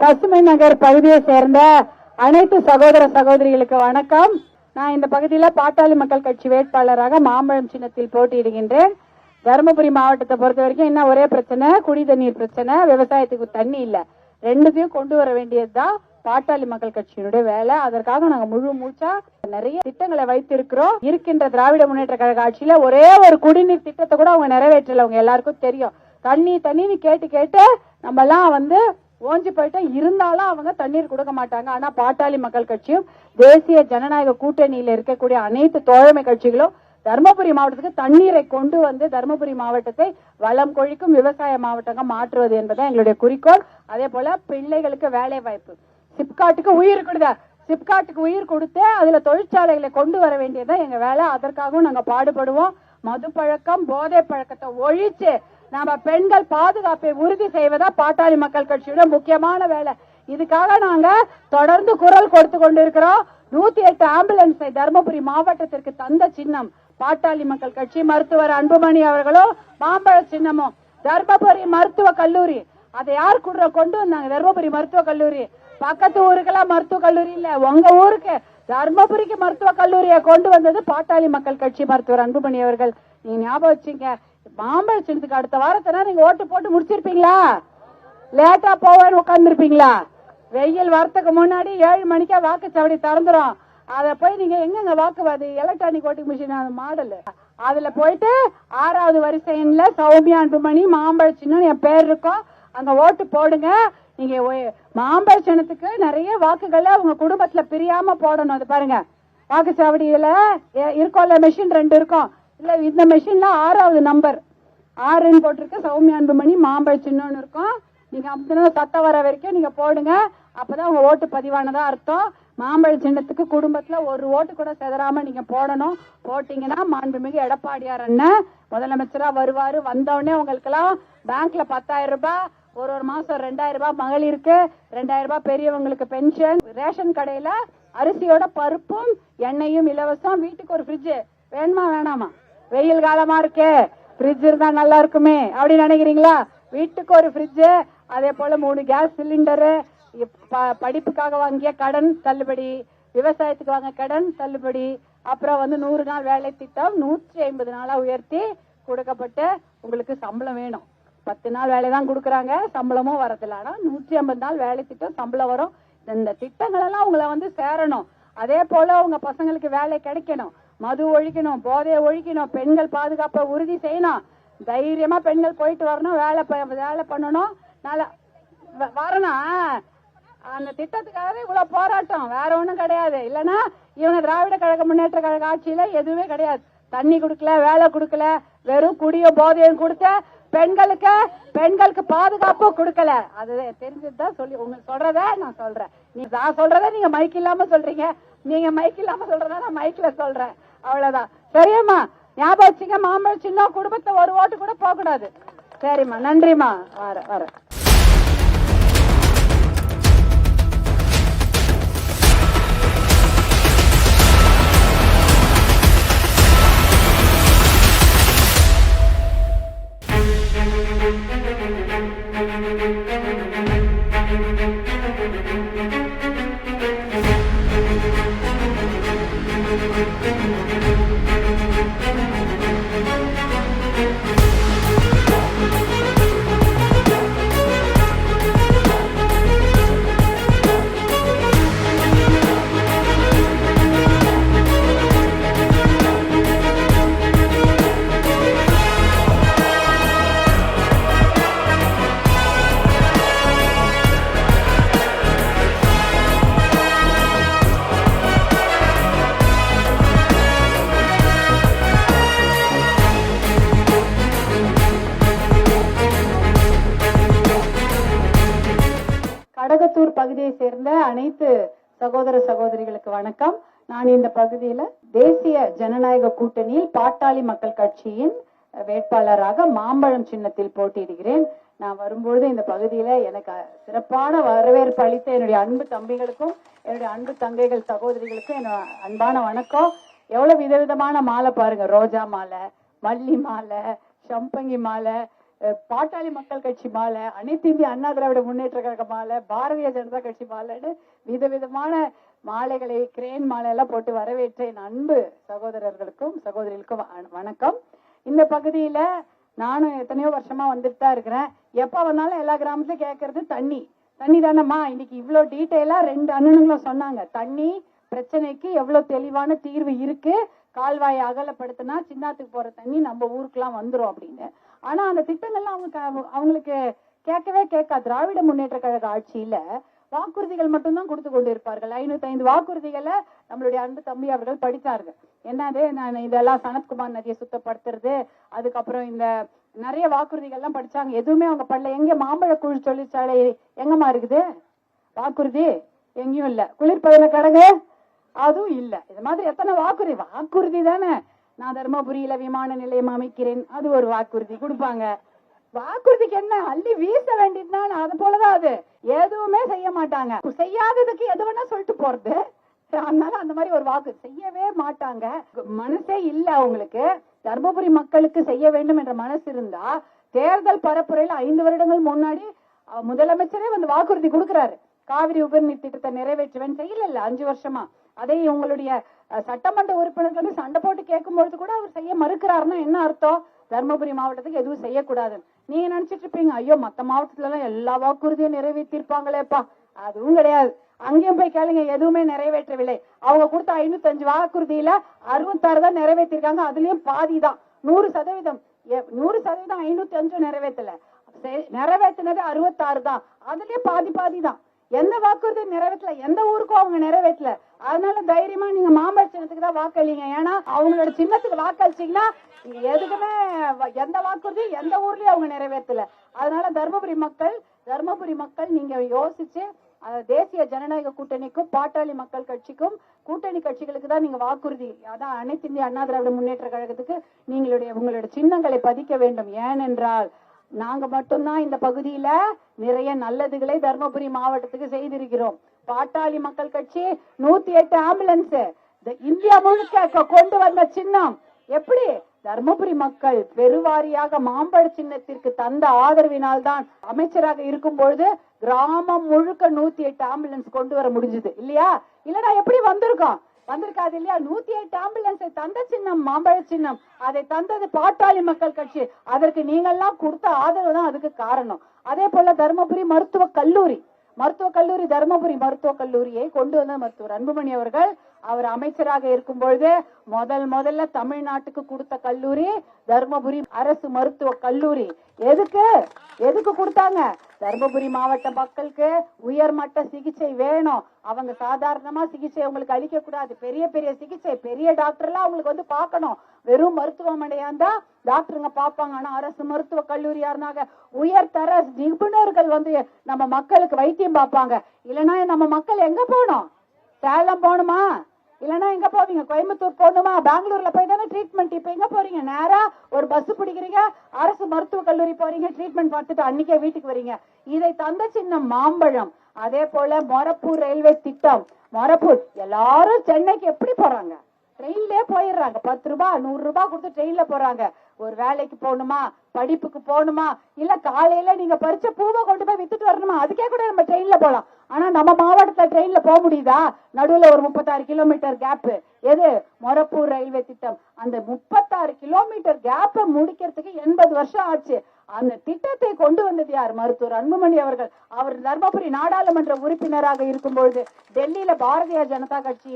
[SPEAKER 1] பசுமை நகர் பகுதியை சேர்ந்த அனைத்து சகோதர சகோதரிகளுக்கு வணக்கம். நான் இந்த பகுதியில பாட்டாளி மக்கள் கட்சி வேட்பாளராக மாம்பழம் சின்னத்தில் போட்டியிடுகின்றேன். தருமபுரி மாவட்டத்தை பொறுத்த வரைக்கும் என்ன ஒரே பிரச்சனை, குடி தண்ணீர் பிரச்சனை, விவசாயத்துக்கு தண்ணி இல்ல. ரெண்டுத்தையும் கொண்டு வர வேண்டியதுதான் பாட்டாளி மக்கள் கட்சியினுடைய வேலை. அதற்காக நாங்க முழு மூச்சா நிறைய திட்டங்களை வைத்திருக்கிறோம். இருக்கின்ற திராவிட முன்னேற்ற கழக ஆட்சியில ஒரே ஒரு குடிநீர் திட்டத்தை கூட அவங்க நிறைவேற்றல. அவங்க எல்லாருக்கும் தெரியும். தண்ணின்னு கேட்டு நம்ம எல்லாம் ஓஞ்சி போயிட்டா, இருந்தாலும் அவங்க தண்ணீர் கொடுக்க மாட்டாங்க. ஆனா பாட்டாளி மக்கள் கட்சியும் தேசிய ஜனநாயக கூட்டணியில இருக்கக்கூடிய அனைத்து தோழமை கட்சிகளும் தர்மபுரி மாவட்டத்துக்கு தண்ணீரை கொண்டு வந்து தர்மபுரி மாவட்டத்தை வளம் கொழிக்கும் விவசாய மாவட்டங்க மாற்றுவது என்பது எங்களுடைய குறிக்கோள். அதே போல பிள்ளைகளுக்கு வேலை வாய்ப்பு, சிப்காட்டுக்கு உயிர் கொடுத்து அதுல தொழிற்சாலைகளை கொண்டு வர வேண்டியதுதான் எங்க வேலை. அதற்காகவும் நாங்க பாடுபடுவோம். மது பழக்கம், போதை பழக்கத்தை ஒழிச்சு நம்ம பெண்கள் பாதுகாப்பை உறுதி செய்வதா பாட்டாளி மக்கள் கட்சியோட முக்கியமான வேலை. இதுக்காக நாங்க தொடர்ந்து குரல் கொடுத்து கொண்டிருக்கிறோம். 108 ஆம்புலன்ஸை தர்மபுரி மாவட்டத்திற்கு தந்த சின்னம் பாட்டாளி மக்கள் கட்சி. மருத்துவர் அன்புமணி அவர்களும் மாம்பழ சின்னமும். தர்மபுரி மருத்துவ கல்லூரி, அதை யார் கொண்டு வந்தாங்க? தர்மபுரி மருத்துவ கல்லூரி. பக்கத்து ஊருக்கெல்லாம் மருத்துவ கல்லூரி இல்ல, உங்க ஊருக்கு தர்மபுரிக்கு மருத்துவ கல்லூரியை கொண்டு வந்தது பாட்டாளி மக்கள் கட்சி, மருத்துவர் அன்புமணி அவர்கள். நீங்க ஞாபகம் வச்சுங்க. மாம்பழ சின்னத்துக்கு அடுத்த வாரத்தினா நீங்க ஓட்டு போட்டு முடிச்சிருப்பீங்களா? லேட்டா போவேன்னு உட்கார்ந்து இருப்பீங்களா? வெயில் வரத்துக்கு முன்னாடி 7 மணிக்கா வாக்குச்சாவடி திறந்துரும். அத போய் நீங்க எங்க வாக்குவாதி எலக்ட்ரானிக் ஓட்டிங் மிஷின் மாடல், அதுல போயிட்டு 6வது வரிசையில சௌமியா அன்புமணி மாம்பழ சின்னம் என் பேர் இருக்கும், அங்க ஓட்டு போடுங்க. நீங்க மாம்பழ சின்னத்துக்கு நிறைய வாக்குகளை உங்க குடும்பத்துல பிரியாம போடணும். அது பாருங்க, வாக்குச்சாவடியில இருக்கும்ல மெஷின் 2 இருக்கும். இல்ல இந்த மெஷின்ல 6வது நம்பர் 6ன்னு போட்டிருக்கு. சௌமியா அன்புமணி மாம்பழ சின்னம்னு இருக்கும். நீங்க அமுத்தினா சத்தம் வர வரைக்கும் நீங்க போடுங்க. அப்பதான் உங்க ஓட்டு பதிவானதா அர்த்தம். மாம்பழ சின்னத்துக்கு குடும்பத்துல ஒரு ஓட்டு கூட செதறாம நீங்க போடணும். போட்டீங்கன்னா மாண்புமிகு எடப்பாடியார் அண்ணன் முதலமைச்சரா வருவாரு. வந்தவுடனே உங்களுக்கு எல்லாம் பேங்க்ல 10,000 ரூபாய், ஒரு மாசம் 2,000 ரூபாய் மகளிருக்கு, 2,000 ரூபாய் பெரியவங்களுக்கு பென்ஷன், ரேஷன் கடையில அரிசியோட பருப்பும் எண்ணெயும் இலவசம். வீட்டுக்கு ஒரு ஃப்ரிட்ஜ் வேணுமா வேணாமா? வெயில் காலமா இருக்கு, ஃப்ரிட்ஜ் இருந்தா நல்லா இருக்குமே அப்படின்னு நினைக்கிறீங்களா? வீட்டுக்கு ஒரு ஃப்ரிட்ஜ், அதே போல 3 கேஸ் சிலிண்டரு, படிப்புக்காக வாங்கிய கடன் தள்ளுபடி, விவசாயத்துக்கு வாங்க கடன் தள்ளுபடி, அப்புறம் 100 நாள் வேலை திட்டம் 150 நாளா உயர்த்தி கொடுக்கப்பட்டு உங்களுக்கு சம்பளம் வேணும். 10 நாள் வேலை தான் கொடுக்கறாங்க, சம்பளமும் வரதில்ல. ஆனா 150 நாள் வேலை திட்டம் சம்பளம் வரும். இந்த திட்டங்கள் எல்லாம் உங்களை சேரணும். அதே போல உங்க பசங்களுக்கு வேலை கிடைக்கணும், மது ஒழிக்கணும், போதையை ஒழிக்கணும், பெண்கள் பாதுகாப்பை உறுதி செய்யணும், தைரியமா பெண்கள் போயிட்டு வரணும், வேலை பண்ணணும். நல்லா வரணும். அந்த திட்டத்துக்காக இவ்வளவு போராட்டம், வேற ஒண்ணும் கிடையாது. இல்லன்னா இவங்க திராவிட கழக முன்னேற்ற கழக ஆட்சியில எதுவுமே கிடையாது. தண்ணி கொடுக்கல, வேலை கொடுக்கல, வெறும் குடியும் போதையும் கொடுத்த பெண்களுக்கு பாதுகாப்பு கொடுக்கல. அது தெரிஞ்சதுதான் சொல்லி உங்களுக்கு சொல்றத நான் சொல்றேன். நான் சொல்றத நீங்க மைக் இல்லாம சொல்றீங்க, நீங்க மைக் இல்லாம சொல்றதா நான் மைக்ல சொல்றேன். அவ்வளவுதான். சரியாம்மா, ஞாபகம் வச்சுங்க. மாம்பழம் சின்ன குடும்பத்தை ஒரு ஓட்டு கூட போக கூடாது. சரிம்மா, நன்றிம்மா. வர கடகத்தூர் பகுதியை சேர்ந்த அனைத்து சகோதர சகோதரிகளுக்கு வணக்கம். நான் இந்த பகுதியில தேசிய ஜனநாயக கூட்டணியில் பாட்டாளி மக்கள் கட்சியின் வேட்பாளராக மாம்பழம் சின்னத்தில் போட்டியிடுகிறேன். நான் வரும்பொழுது இந்த பகுதியில எனக்கு சிறப்பான வரவேற்பு அளித்த என்னுடைய அன்பு தம்பிகளுக்கும் என்னுடைய அன்பு தங்கைகள் சகோதரிகளுக்கும் என்னோட அன்பான வணக்கம். எவ்வளவு விதவிதமான மாலை பாருங்க, ரோஜா மாலை, மல்லி மாலை, சம்பங்கி மாலை, பாட்டாளி மக்கள் கட்சி மாலை, அனைத்து இந்திய அண்ணா திராவிட முன்னேற்ற கழக மாலை, பாரதிய ஜனதா கட்சி மாலைன்னு விதவிதமான மாலைகளை, கிரேன் மாலை எல்லாம் போட்டு வரவேற்ற என் அன்பு சகோதரர்களுக்கும் சகோதரிகளுக்கும் வணக்கம். இந்த பகுதியில நானும் எத்தனையோ வருஷமா வந்துட்டு தான் இருக்கிறேன். எப்ப வந்தாலும் எல்லா கிராமத்திலும் கேட்கறது தண்ணி தானம்மா. இன்னைக்கு இவ்வளவு டீட்டெயிலா 2 அண்ணனுங்களும் சொன்னாங்க. தண்ணி பிரச்சனைக்கு எவ்வளவு தெளிவான தீர்வு இருக்கு, கால்வாயை அகலப்படுத்தினா சின்னாத்துக்கு போற தண்ணி நம்ம ஊருக்குலாம் வந்துரும் அப்படின்னு. ஆனா அந்த திட்டங்கள்லாம் அவங்களுக்கு கேட்கவே கேட்காது. திராவிட முன்னேற்ற கழக ஆட்சியில வாக்குறுதிகள் மட்டும்தான் கொடுத்து கொண்டு இருப்பார்கள். 505 வாக்குறுதிகளை நம்மளுடைய அன்பு தம்பி அவர்கள் படித்தார்கள். என்னது, நான் இதெல்லாம் சனத்குமார் நதியை சுத்தப்படுத்துறது, அதுக்கப்புறம் இந்த நிறைய வாக்குறுதிகள்லாம் படிச்சாங்க. எதுவுமே அவங்க பண்ணல. எங்க மாம்பழ குழு தொழிற்சாலை எங்கம்மா இருக்குது? வாக்குறுதி எங்கேயும் இல்ல. குளிர்பதன கடகு அதுவும் இல்ல. இது மாதிரி எத்தனை வாக்குறுதி தானே. நான் தர்மபுரியில விமான நிலையம் அமைக்கிறேன், அது ஒரு வாக்குறுதி கொடுப்பாங்க. வாக்குறுதிக்கு என்ன, அள்ளி வீச வேண்டியதுதான். அது போலதான் அது. எதுவுமே செய்ய மாட்டாங்க. செய்யாததுக்கு எது வேணா சொல்லிட்டு போறது. அதனால அந்த மாதிரி ஒரு வாக்கு செய்யவே மாட்டாங்க. மனசே இல்ல அவங்களுக்கு. தர்மபுரி மக்களுக்கு செய்ய வேண்டும் என்ற மனசு இருந்தா தேர்தல் பரப்புரையில 5 வருடங்கள் முன்னாடி முதலமைச்சரே வந்து வாக்குறுதி கொடுக்கிறாரு. காவிரி உபரிநீர் திட்டத்தை நிறைவேற்றுவேன், செய்யல 5 வருஷமா. அதை உங்களுடைய சட்டமன்ற உறுப்பினர்கள் சண்டை போட்டு கேட்கும்பொழுது கூட அவர் செய்ய மறுக்கிறாருன்னா என்ன அர்த்தம்? தர்மபுரி மாவட்டத்துக்கு எதுவும் செய்யக்கூடாது. நீங்க நினைச்சிட்டு இருப்பீங்க, ஐயோ மத்த மாவட்டத்துல எல்லாம் எல்லா வாக்குறுதியும் நிறைவேற்றிருப்பாங்களேப்பா. அதுவும் கிடையாது. அங்கேயும் போய் கேளுங்க, எதுவுமே நிறைவேற்றவில்லை. அவங்க கொடுத்த 505 வாக்குறுதியில 66 தான் நிறைவேற்றிருக்காங்க. அதுலயும் பாதி தான், 100%. 100% 505 நிறைவேற்றல. நிறைவேற்றினது 66 தான். அதுலயே பாதி தான். எந்த வாக்குறுதி நிறைவேற்றல, எந்த ஊருக்கும் அவங்க நிறைவேற்றல. அதனால தைரியமா நீங்க மாம்பழ சின்னத்துக்கு தான் வாக்களிங்க. ஏன்னா அவங்களோட சின்னத்துக்கு வாக்களிச்சீங்கன்னா எதுக்குமே எந்த வாக்குறுதி எந்த ஊர்லயும் அவங்க நிறைவேற்றல. அதனால தர்மபுரி மக்கள் நீங்க யோசிச்சு தேசிய ஜனநாயக கூட்டணிக்கும் பாட்டாளி மக்கள் கட்சிக்கும் கூட்டணி கட்சிகளுக்கு தான் நீங்க வாக்குறுதி, அதான் அனைத்து இந்திய அண்ணா திராவிட முன்னேற்ற கழகத்துக்கு உங்களோட சின்னங்களை பதிக்க வேண்டும். ஏனென்றால் நாங்க மட்டும்தான் இந்த பகுதியில நிறைய நல்லதுகளை தர்மபுரி மாவட்டத்துக்கு செய்திருக்கிறோம். பாட்டாளி மக்கள் கட்சி 108 ஆம்புலன்ஸ் இந்தியா முழுக்க கொண்டு வந்த சின்னம். எப்படி தர்மபுரி மக்கள் பெருவாரியாக மாம்பழ சின்னத்திற்கு தந்த ஆதரவினால் தான் அமைச்சராக இருக்கும் பொழுது கிராமம் முழுக்க 108 ஆம்புலன்ஸ் கொண்டு வர முடிஞ்சது இல்லையா? இல்லனா எப்படி வந்திருக்காது இல்லையா? 108 ஆம்புலன்ஸை தந்த சின்னம் மாம்பழ சின்னம். அதை தந்தது பாட்டாளி மக்கள் கட்சி. அதற்கு நீங்கெல்லாம் கொடுத்த ஆதரவு தான் அதுக்கு காரணம். அதே போல தர்மபுரி மருத்துவ கல்லூரி மருத்துவக் கல்லூரி தர்மபுரி மருத்துவக் கல்லூரியை கொண்டு வந்த மருத்துவர் அன்புமணி அவர்கள் அவர் அமைச்சராக இருக்கும் பொழுது முதல்ல தமிழ்நாட்டுக்கு கொடுத்த கல்லூரி தர்மபுரி அரசு மருத்துவக் கல்லூரி. எதுக்கு கொடுத்தாங்க? தர்மபுரி மாவட்ட மக்களுக்கு உயர்மட்ட சிகிச்சை வேணும். அவங்க சாதாரணமா சிகிச்சை உங்களுக்கு அளிக்க கூடாது. பெரிய பெரிய சிகிச்சை, பெரிய டாக்டர்லாம் அவங்களுக்கு வந்து பார்க்கணும். வெறும் மருத்துவமனையா இருந்தா டாக்டருங்க பார்ப்பாங்க. ஆனா அரசு மருத்துவ கல்லூரியா இருந்தாங்க உயர்தர நிபுணர்கள் வந்து நம்ம மக்களுக்கு வைத்தியம் பார்ப்பாங்க. இல்லைன்னா நம்ம மக்கள் எங்க போகணும்? சேலம் போகணுமா? இல்லன்னா எங்க போவீங்க? கோயம்புத்தூர் போகணுமா? பெங்களூர்ல போய் தானே ட்ரீட்மெண்ட். இப்ப எங்க போறீங்க? நேரா ஒரு பஸ் பிடிக்கிறீங்க, அரசு மருத்துவ கல்லூரி போறீங்க, ட்ரீட்மெண்ட் பார்த்துட்டு அன்னைக்கே வீட்டுக்கு வரீங்க. இதை தந்த சின்னம் மாம்பழம். அதே போல மொரப்பூர் ரயில்வே திட்டம். மொரப்பூர் எல்லாரும் சென்னைக்கு எப்படி போறாங்க? ட்ரெயின்லயே போயிடுறாங்க. 10 ரூபாய் 100 ரூபாய் கொடுத்து ட்ரெயின்ல போறாங்க. ஒரு வேலைக்கு போகணுமா, படிப்புக்கு போகணுமா, இல்ல காலையில நீங்க பறிச்ச பூவை கொண்டு போய் வித்துட்டு வரணுமா, அதுக்கே கூட நம்ம ட்ரெயின்ல போலாம். ஆனா நம்ம மாவட்டத்துல ட்ரெயின்ல போக முடியுதா? நடுவுல ஒரு 36 கிலோமீட்டர் கேப். எது? மொரப்பூர் ரயில்வே திட்டம். அந்த 36 கிலோமீட்டர் கேப்பை முடிக்கிறதுக்கு 80 வருஷம் ஆச்சு. அந்த திட்டத்தை கொண்டு வந்தது யார்? மருத்துவர் அன்புமணி அவர்கள். அவர் தர்மபுரி நாடாளுமன்ற உறுப்பினராக இருக்கும்பொழுது டெல்லியில பாரதிய ஜனதா கட்சி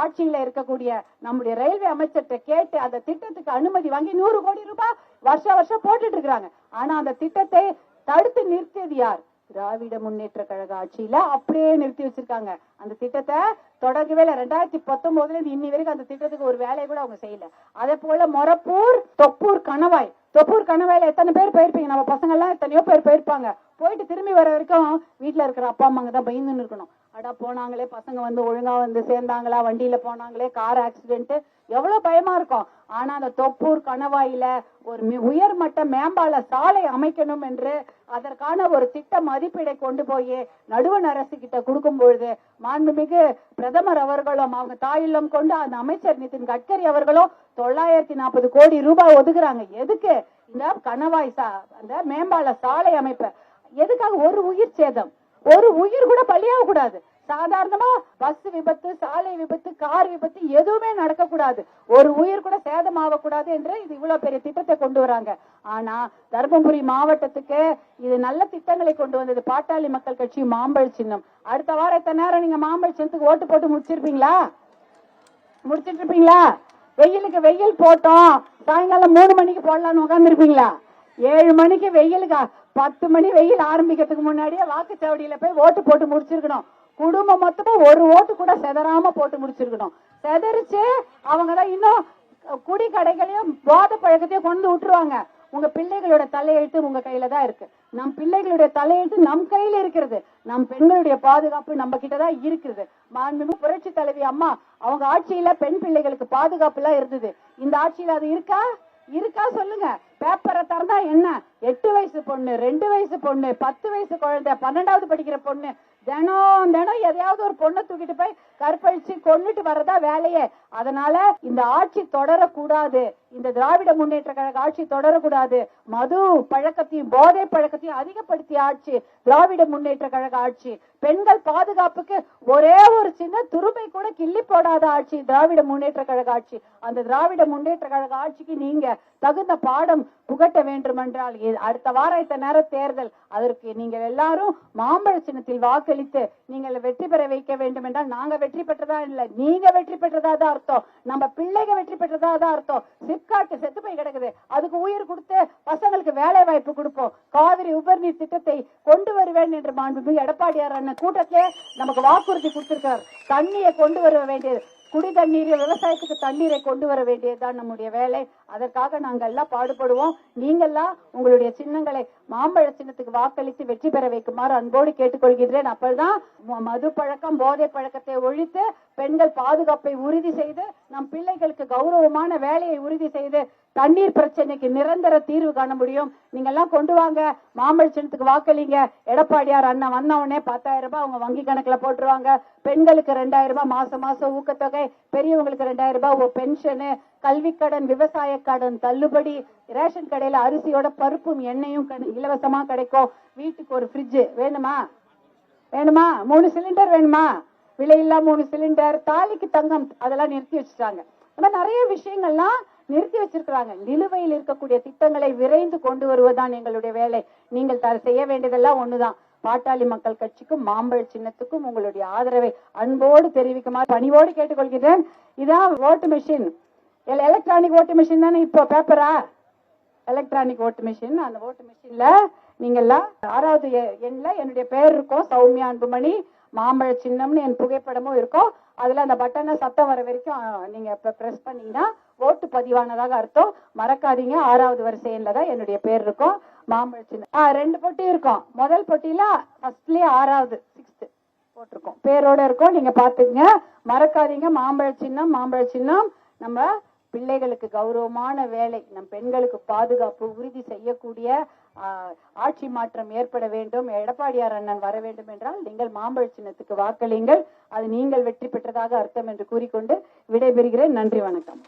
[SPEAKER 1] ஆட்சியில இருக்கக்கூடிய நம்முடைய ரயில்வே அமைச்சர்கிட்ட கேட்டு அந்த திட்டத்துக்கு அனுமதி வாங்கி 100 கோடி ரூபாய் வருஷம் போட்டுட்டு இருக்காங்க. ஆனா அந்த திட்டத்தை தடுத்து நிறுத்தியது யார்? திராவிட முன்னேற்ற கழக ஆட்சியில அப்படியே நிறுத்தி வச்சிருக்காங்க. அந்த திட்டத்தை தொடங்கவே இல்லை. 2019 இன்னி வரைக்கும் அந்த திட்டத்துக்கு ஒரு வேலையை கூட அவங்க செய்யல. அதே போல மொரப்பூர் தொப்பூர் கணவாய். தொப்பூர் கணவாயில எத்தனை பேர் போயிருப்பீங்க? நம்ம பசங்க எல்லாம் எத்தனையோ பேர் போயிருப்பாங்க. போயிட்டு திரும்பி வர வரைக்கும் வீட்டுல இருக்கிற அப்பா அம்மாங்க தான் பயந்துன்னு இருக்கணும். அடா போனாங்களே, பசங்க வந்து ஒழுங்கா வந்து சேர்ந்தாங்களா, வண்டியில போனாங்களே, கார் ஆக்சிடென்ட், எவ்வளவு பயமா இருக்கும். ஆனா அந்த தொப்பூர் கணவாயில ஒரு உயர்மட்ட மேம்பால சாலை அமைக்கணும் என்று அதற்கான ஒரு திட்ட மதிப்பீடை கொண்டு போய் நடுவண் அரசு கிட்ட கொடுக்கும் பொழுது மாண்புமிகு பிரதமர் அவர்களும் அவங்க தாயில்லம் கொண்டு அந்த அமைச்சர் நிதின் கட்கரி அவர்களும் 940 கோடி ரூபாய் ஒதுக்குறாங்க. எதுக்கு? இந்த கணவாய் அந்த மேம்பால சாலை அமைப்ப. எதுக்காக? ஒரு உயிர் சேதம், ஒரு உயிர் கூட பலியாக கூடாது. சாதாரணமா பஸ் விபத்து, சாலை விபத்து, கார் விபத்து எதுவுமே நடக்க கூடாது. ஒரு உயிர் கூட சேதமாக கூடாது என்று இது இவ்வளவு பெரிய திட்டத்தை கொண்டு வராங்க. ஆனா தர்மபுரி மாவட்டத்துக்கு இது நல்ல திட்டங்களை கொண்டு வந்தது பாட்டாளி மக்கள் கட்சி மாம்பழ சின்னம். அடுத்த வாரம் எத்தனை நேரம் நீங்க மாம்பழ சின்னத்துக்கு ஓட்டு போட்டு முடிச்சிட்டு இருப்பீங்களா? வெயிலுக்கு வெயில் போட்டோம், சாயங்காலம் 3 மணிக்கு போடலான்னு உட்கார்ந்து இருப்பீங்களா? 7 மணிக்கு வெயிலுக்கு 10 மணி வெயில் ஆரம்பிக்கிறதுக்கு முன்னாடியே வாக்குச்சாவடியில போய் ஓட்டு போட்டு முடிச்சிருக்கணும். குடும்பம் மொத்தமா ஒரு ஓட்டு கூட செதறாம போட்டு முடிச்சிருக்கணும். செதறிச்சு அவங்கதான் இன்னும் குடி கடைகளையும் போதை பழக்கத்தையும் கொண்டு விட்டுருவாங்க. உங்க பிள்ளைகளோட தலையெழுத்து உங்க கையில தான் இருக்கு. நம் பிள்ளைகளுடைய தலையெழுத்து நம் கையில இருக்கிறது. நம் பெண்களுடைய பாதுகாப்பு நம்ம கிட்டதான் இருக்குது. மாண்புமிகு புரட்சி தலைவி அம்மா அவங்க ஆட்சியில பெண் பிள்ளைகளுக்கு பாதுகாப்பு எல்லாம் இருந்தது. இந்த ஆட்சியில அது இருக்கா சொல்லுங்க. பேப்பரை திறந்தா என்ன? 8 வயசு பொண்ணு, 2 வயசு பொண்ணு, 10 வயசு குழந்தை, 12வது படிக்கிற பொண்ணு, தினம் எதையாவது ஒரு பொண்ணை தூக்கிட்டு போய் கற்பழிச்சு கொண்டுட்டு வர்றதா வேலையே. அதனால இந்த ஆட்சி தொடரக்கூடாது. இந்த திராவிட முன்னேற்ற கழக ஆட்சி தொடரக்கூடாது. மது பழக்கத்தையும் போதை பழக்கத்தையும் அதிகப்படுத்திய ஆட்சி திராவிட முன்னேற்ற கழக ஆட்சி. பெண்கள் பாதுகாப்புக்கு ஒரே ஒரு சின்ன துரும்பை கூட கிள்ளி போடாத ஆட்சி திராவிட முன்னேற்ற கழக ஆட்சி. அந்த திராவிட முன்னேற்ற கழக ஆட்சிக்கு நீங்க தகுந்த பாடம் புகட்ட வேண்டும் என்றால் அடுத்த வாரம் இத்தனை நேரம் தேர்தல், அதற்கு நீங்கள் எல்லாரும் மாம்பழ சின்னத்தில் வாக்களித்து நீங்கள் வெற்றி பெற வைக்க வேண்டும் என்றால் நாங்க வெற்றி பெற்றதா இல்ல, நீங்க வெற்றி பெற்றதா தான் அர்த்தம். நம்ம பிள்ளைங்க வெற்றி பெற்றதா தான் அர்த்தம். சிப்காட் செத்து போய் கிடக்குது, அதுக்கு உயிர் கொடுத்து பசங்களுக்கு வேலை வாய்ப்பு கொடுப்போம். காவிரி உபரிநீர் திட்டத்தை கொண்டு வருவேன் என்று மாண்புமிகு எடப்பாடியார் அண்ணன் கூட்டத்திலே நமக்கு வாக்குறுதி கொடுத்திருக்கிறார். தண்ணியை கொண்டு வர வேண்டியது, குடி தண்ணீரை, விவசாயத்துக்கு தண்ணீரை கொண்டு வர வேண்டியதுதான் நம்முடைய வேலை. அதற்காக நாங்க எல்லாம் பாடுபடுவோம். நீங்கெல்லாம் உங்களுடைய சின்னங்களை மாம்பழ சின்னத்துக்கு வாக்களித்து வெற்றி பெற வைக்குமாறு அன்போடு கேட்டுக்கொள்கிறேன். அப்பதான் மது பழக்கம், போதை பழக்கத்தை ஒழித்து பெண்கள் பாதுகாப்பை உறுதி செய்து நம் பிள்ளைகளுக்கு கௌரவமான வேலையை உறுதி செய்து தண்ணீர் பிரச்சனைக்கு நிரந்தர தீர்வு காண முடியும். நீங்க எல்லாம் கொண்டு வாங்க, மாம்பழ சின்னத்துக்கு வாக்களிங்க. எடப்பாடியார் அண்ணன் வந்தவனே 10,000 ரூபாய் அவங்க வங்கி கணக்குல போட்டுருவாங்க. பெண்களுக்கு 2,000 ரூபாய் மாசம் ஊக்கத்தொகை, பெரியவங்களுக்கு 2,000 ரூபாய் பென்ஷனு, கல்வி கடன், விவசாய கடன் தள்ளுபடி, ரேஷன் கடையில அரிசியோட பருப்பும் எண்ணெயும் இலவசமா கிடைக்கும். வீட்டுக்கு ஒரு ஃப்ரிட்ஜ் வேணுமா? 3 சிலிண்டர் வேணுமா? விலையில்லா 3 சிலிண்டர், தாலிக்கு தங்கம், அதெல்லாம் நிறுத்தி வச்சுட்டாங்க. நிறைய விஷயங்கள்லாம் நிறுத்தி வச்சிருக்கிறாங்க. நிலுவையில் இருக்கக்கூடிய திட்டங்களை விரைந்து கொண்டு வருவதுதான் எங்களுடைய வேலை. நீங்கள் செய்ய வேண்டியதெல்லாம் ஒண்ணுதான். பாட்டாளி மக்கள் கட்சிக்கும் மாம்பழ சின்னத்துக்கும் உங்களுடைய ஆதரவை அன்போடு தெரிவிக்குமாறு பணிவோடு கேட்டுக்கொள்கிறேன். இதான் ஓட்டு மிஷின், எலக்ட்ரானிக் ஓட்டு மிஷின் தானே இப்போ பேப்பரா, எலக்ட்ரானிக் ஓட்டு மிஷின். அந்த ஓட்டு மிஷின்ல நீங்கெல்லாம் 6வது எண்ல என்னுடைய பேர் இருக்கும், சௌமியா அன்புமணி, மாம்பழ சின்னம்னு என் புகைப்படமும் இருக்கும். அதுல அந்த பட்டனை சத்தம் வர வரைக்கும் நீங்க பிரஸ் பண்ணீங்கன்னா ஓட்டு பதிவானதாக அர்த்தம். மறக்காதீங்க, 6வது வரிசை எண்ல தான் என்னுடைய பேர் இருக்கும், மாம்பழ சின்னம். 2 பொட்டி இருக்கும். முதல் பொட்டியில ஃபர்ஸ்ட்லயே 6வது 6th போட்டிருக்கோம், பேரோட இருக்கும். நீங்க பாத்துக்கங்க, மறக்காதீங்க. மாம்பழ சின்னம், மாம்பழ சின்னம். நம்ம பிள்ளைகளுக்கு கௌரவமான வேலை, நம் பெண்களுக்கு பாதுகாப்பு உறுதி செய்யக்கூடிய ஆட்சி மாற்றம் ஏற்பட வேண்டும், எடப்பாடியார் அண்ணன் வர வேண்டும் என்றால் நீங்கள் மாம்பழ சின்னத்துக்கு வாக்களியுங்கள். அது நீங்கள் வெற்றி பெற்றதாக அர்த்தம் என்று கூறிக்கொண்டு விடைபெறுகிறேன். நன்றி, வணக்கம்.